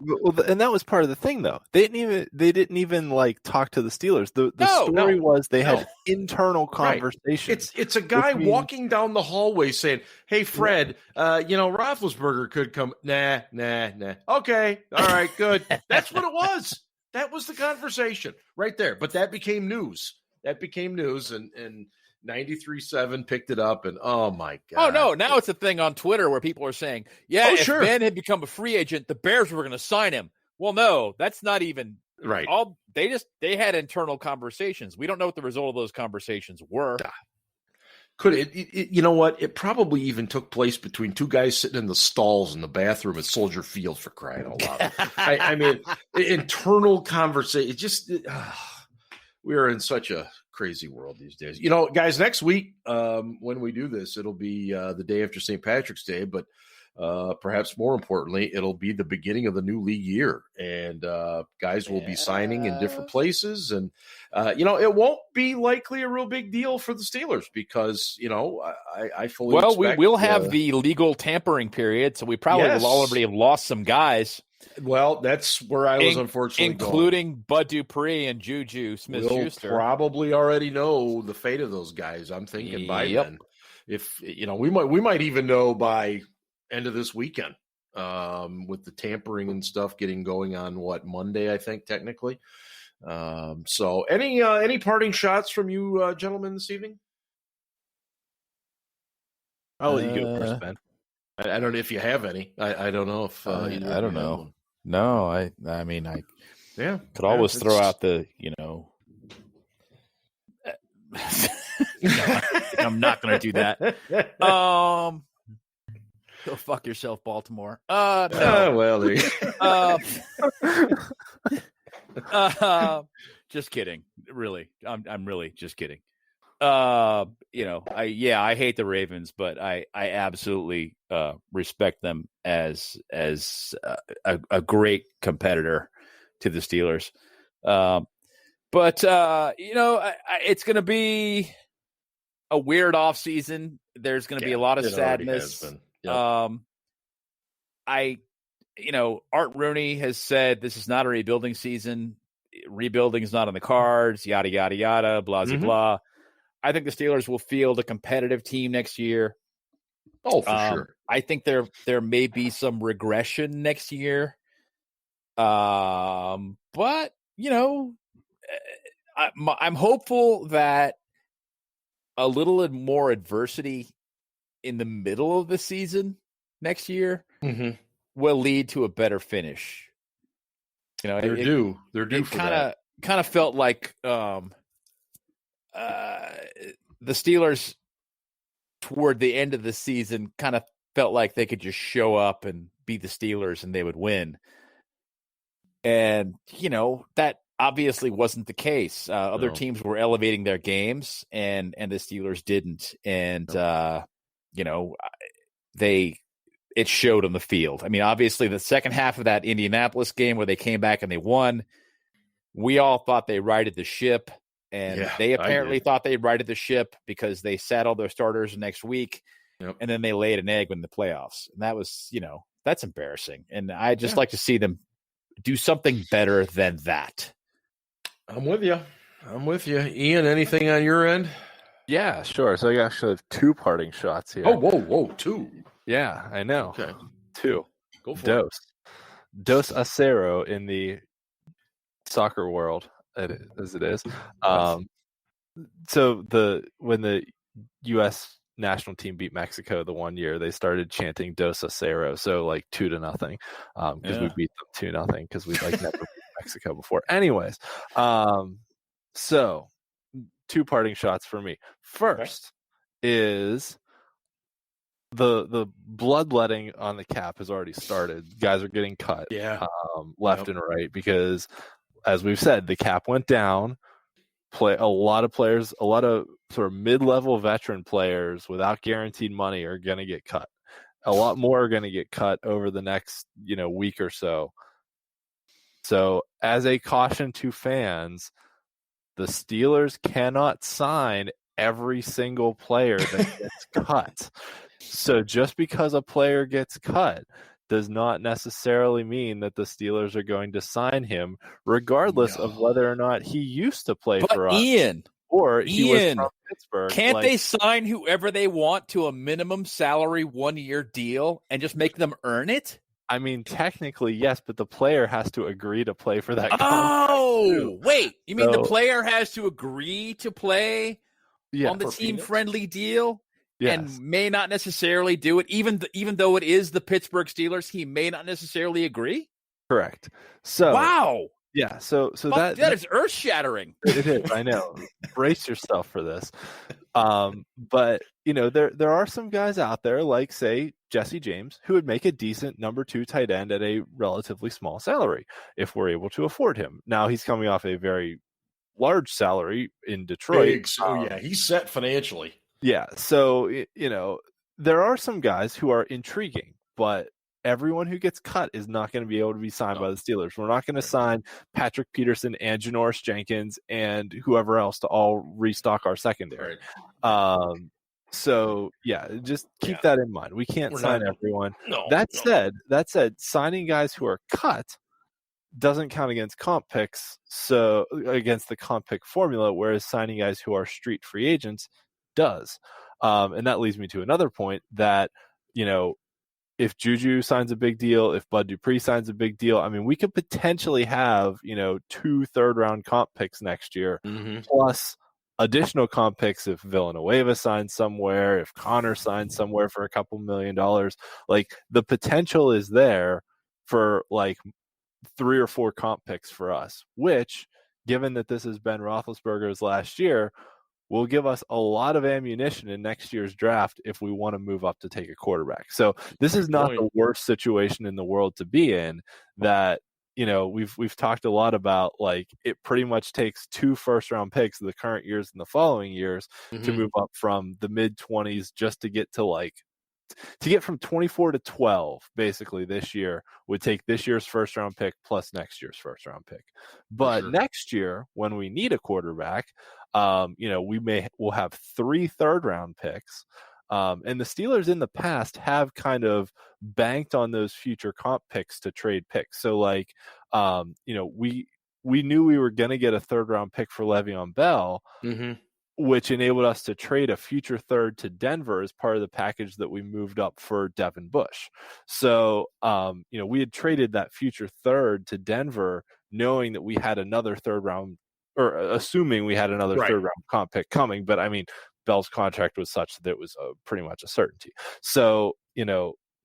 And that was part of the thing, though. They didn't even like talk to the Steelers. The story was they had internal conversations. It's a guy walking down the hallway saying, "Hey, Fred, Roethlisberger could come." Nah. Okay, all right, good. That's what it was. That was the conversation right there. But that became news. And 93.7 picked it up, and oh my God. Oh no, now it's a thing on Twitter where people are saying, if Ben had become a free agent, the Bears were going to sign him. Well, no, that's not even right. They had internal conversations. We don't know what the result of those conversations were. Could it you know what? It probably even took place between 2 guys sitting in the stalls in the bathroom at Soldier Field, for crying out loud. I mean, internal conversation. We are in such a crazy world these days. Guys, next week, when we do this, it'll be the day after St. Patrick's Day, but perhaps more importantly, it'll be the beginning of the new league year, and guys will be signing in different places, and it won't be likely a real big deal for the Steelers because I fully expect, we'll have the legal tampering period, so we probably will already have lost some guys. Well, that's where I was unfortunately including going. Bud Dupree and Juju Smith-Schuster. We'll probably already know the fate of those guys. I'm thinking by then, if we might even know by end of this weekend, with the tampering and stuff getting going on Monday, I think technically. So any parting shots from you gentlemen this evening? I'll let you go first, Ben. I don't know if you have any. I don't know if I don't know. No, I mean I could always throw out the No, I'm not going to do that. Go fuck yourself, Baltimore. No. Well, there you just kidding. Really, I'm really just kidding. I hate the Ravens, but I absolutely respect them as a great competitor to the Steelers. But it's going to be a weird offseason. There's going to be a lot of sadness. Yep. Art Rooney has said this is not a rebuilding season. Rebuilding is not on the cards. Yada yada yada. Blah blah blah. I think the Steelers will field a competitive team next year. Oh, for sure. I think there may be some regression next year. But I'm hopeful that a little more adversity in the middle of the season next year will lead to a better finish. They're due. It kind of felt like the Steelers toward the end of the season kind of felt like they could just show up and beat the Steelers and they would win. And, that obviously wasn't the case. Other teams were elevating their games and the Steelers didn't. And, it showed on the field. I mean, obviously the second half of that Indianapolis game where they came back and they won, we all thought they righted the ship. And they apparently thought they righted the ship because they sat all their starters next week, and then they laid an egg in the playoffs. And that was, that's embarrassing. And I just like to see them do something better than that. I'm with you. Ian, anything on your end? Yeah, sure. So I actually have 2 parting shots here. Oh, whoa, 2. Yeah, I know. Okay. 2. Go for it. Dos acero in the soccer world. As it is. So when the U.S. national team beat Mexico the one year, they started chanting Dos a 0, so like 2-0, because we beat them 2-0 because we like never beat Mexico before. Anyways, so 2 parting shots for me. First is the bloodletting on the cap has already started. Guys are getting cut left and right because, as we've said, the cap went down. A lot of players, a lot of sort of mid-level veteran players without guaranteed money are going to get cut. A lot more are going to get cut over the next, week or so. So, as a caution to fans, the Steelers cannot sign every single player that gets cut. So, just because a player gets cut does not necessarily mean that the Steelers are going to sign him, regardless of whether or not he used to play for us. Or he was from Pittsburgh. Can't they sign whoever they want to a minimum salary 1-year deal and just make them earn it? I mean, technically, yes, but the player has to agree to play for that contract. Oh, wait. You mean the player has to agree to play on the team-friendly deal? Yes. And may not necessarily do it, even though it is the Pittsburgh Steelers, he may not necessarily agree? Correct. So wow. Yeah, so that is earth-shattering. It is, I know. Brace yourself for this. But, there are some guys out there like, say, Jesse James, who would make a decent number 2 tight end at a relatively small salary if we're able to afford him. Now, he's coming off a very large salary in Detroit. He's set financially. Yeah, so, there are some guys who are intriguing, but everyone who gets cut is not going to be able to be signed by the Steelers. We're not going to sign Patrick Peterson and Janoris Jenkins and whoever else to all restock our secondary. Right. So, just keep that in mind. We can't sign everyone. That said, signing guys who are cut doesn't count against comp picks, so against the comp pick formula, whereas signing guys who are street free agents does. And that leads me to another point that, if Juju signs a big deal, if Bud Dupree signs a big deal, I mean, we could potentially have, 2 third-round comp picks next year, plus additional comp picks if Villanueva signs somewhere, if Connor signs somewhere for a couple $1 million. Like, the potential is there for, 3 or 4 comp picks for us, which, given that this is Ben Roethlisberger's last year, will give us a lot of ammunition in next year's draft if we want to move up to take a quarterback. So this is not the worst situation in the world to be in. That, we've talked a lot about, it pretty much takes 2 first-round picks of the current years and the following years to move up from the mid-20s just to get to from 24 to 12, basically, this year would take this year's first-round pick plus next year's first-round pick. But next year, when we need a quarterback, we'll have 3 third-round picks. And the Steelers in the past have kind of banked on those future comp picks to trade picks. So, we knew we were going to get a third-round pick for Le'Veon Bell, which enabled us to trade a future third to Denver as part of the package that we moved up for Devin Bush. So, we had traded that future third to Denver knowing that we had another third round, or assuming we had another third round comp pick coming. But I mean, Bell's contract was such that it was pretty much a certainty. So,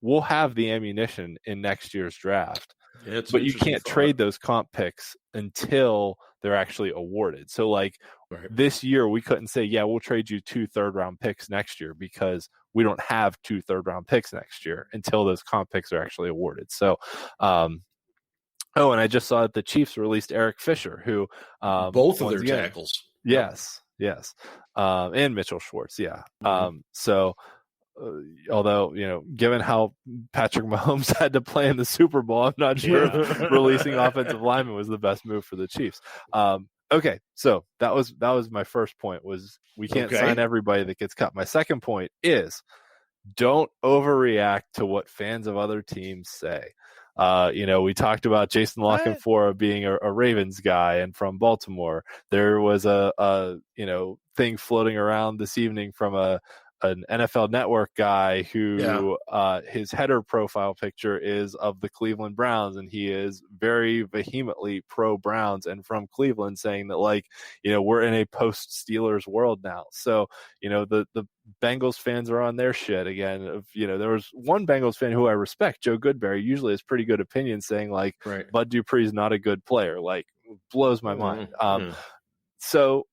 we'll have the ammunition in next year's draft. Yeah, but you can't trade those comp picks until they're actually awarded. So, this year, we couldn't say, we'll trade you 2 third-round picks next year because we don't have 2 third-round picks next year until those comp picks are actually awarded. So, and I just saw that the Chiefs released Eric Fisher, who both of their tackles. Yes. And Mitchell Schwartz. Yeah. So, although, given how Patrick Mahomes had to play in the Super Bowl, I'm not sure releasing offensive linemen was the best move for the Chiefs. Okay, so that was my first point, was we can't sign everybody that gets cut. My second point is, don't overreact to what fans of other teams say. We talked about Jason Lockenfora being a Ravens guy and from Baltimore. There was a thing floating around this evening from a an NFL Network guy who his header profile picture is of the Cleveland Browns, and he is very vehemently pro Browns and from Cleveland, saying that, like, we're in a post Steelers world now. So, the Bengals fans are on their shit again. There was one Bengals fan who I respect, Joe Goodberry, usually has pretty good opinions, saying like Bud Dupree is not a good player. Like, blows my mind. So,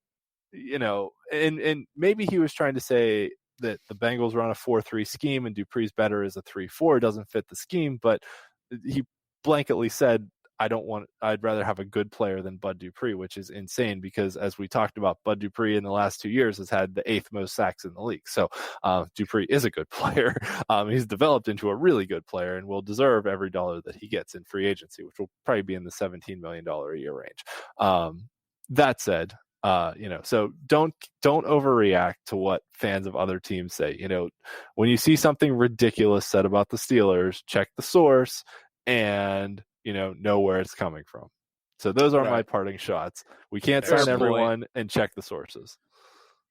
and maybe he was trying to say that the Bengals run a 4-3 scheme and Dupree's better as a 3-4. It doesn't fit the scheme, but he blanketly said, I'd rather have a good player than Bud Dupree, which is insane because, as we talked about, Bud Dupree in the last 2 years has had the 8th most sacks in the league. So Dupree is a good player. He's developed into a really good player and will deserve every dollar that he gets in free agency, which will probably be in the $17 million a year range. That said, so don't overreact to what fans of other teams say. When you see something ridiculous said about the Steelers, check the source and know where it's coming from. So those are my parting shots. We can't sign everyone, and check the sources.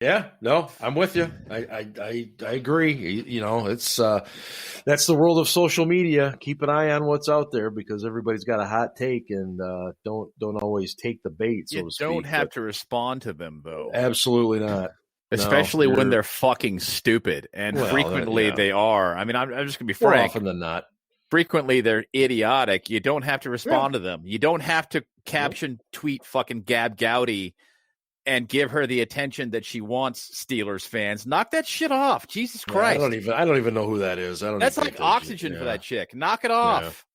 Yeah, no, I'm with you. I agree. It's that's the world of social media. Keep an eye on what's out there because everybody's got a hot take, and don't always take the bait. So you don't have to respond to them, though. Absolutely not. Especially when they're fucking stupid, and frequently they are. I mean, I'm just gonna be frank. More often than not. Frequently they're idiotic. You don't have to respond to them. You don't have to caption tweet fucking Gab Gowdy and give her the attention that she wants, Steelers fans. Knock that shit off. Jesus Christ. I don't even know who that is. That's like oxygen for that chick. Knock it off.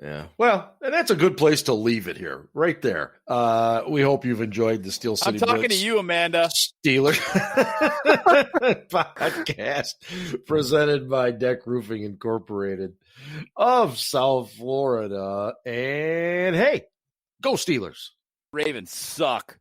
Yeah. Well, and that's a good place to leave it here, right there. We hope you've enjoyed the Steel City I'm talking Blitz to you, Amanda. Steelers podcast presented by DEK Roofing Incorporated of South Florida. And hey, go Steelers. Ravens suck.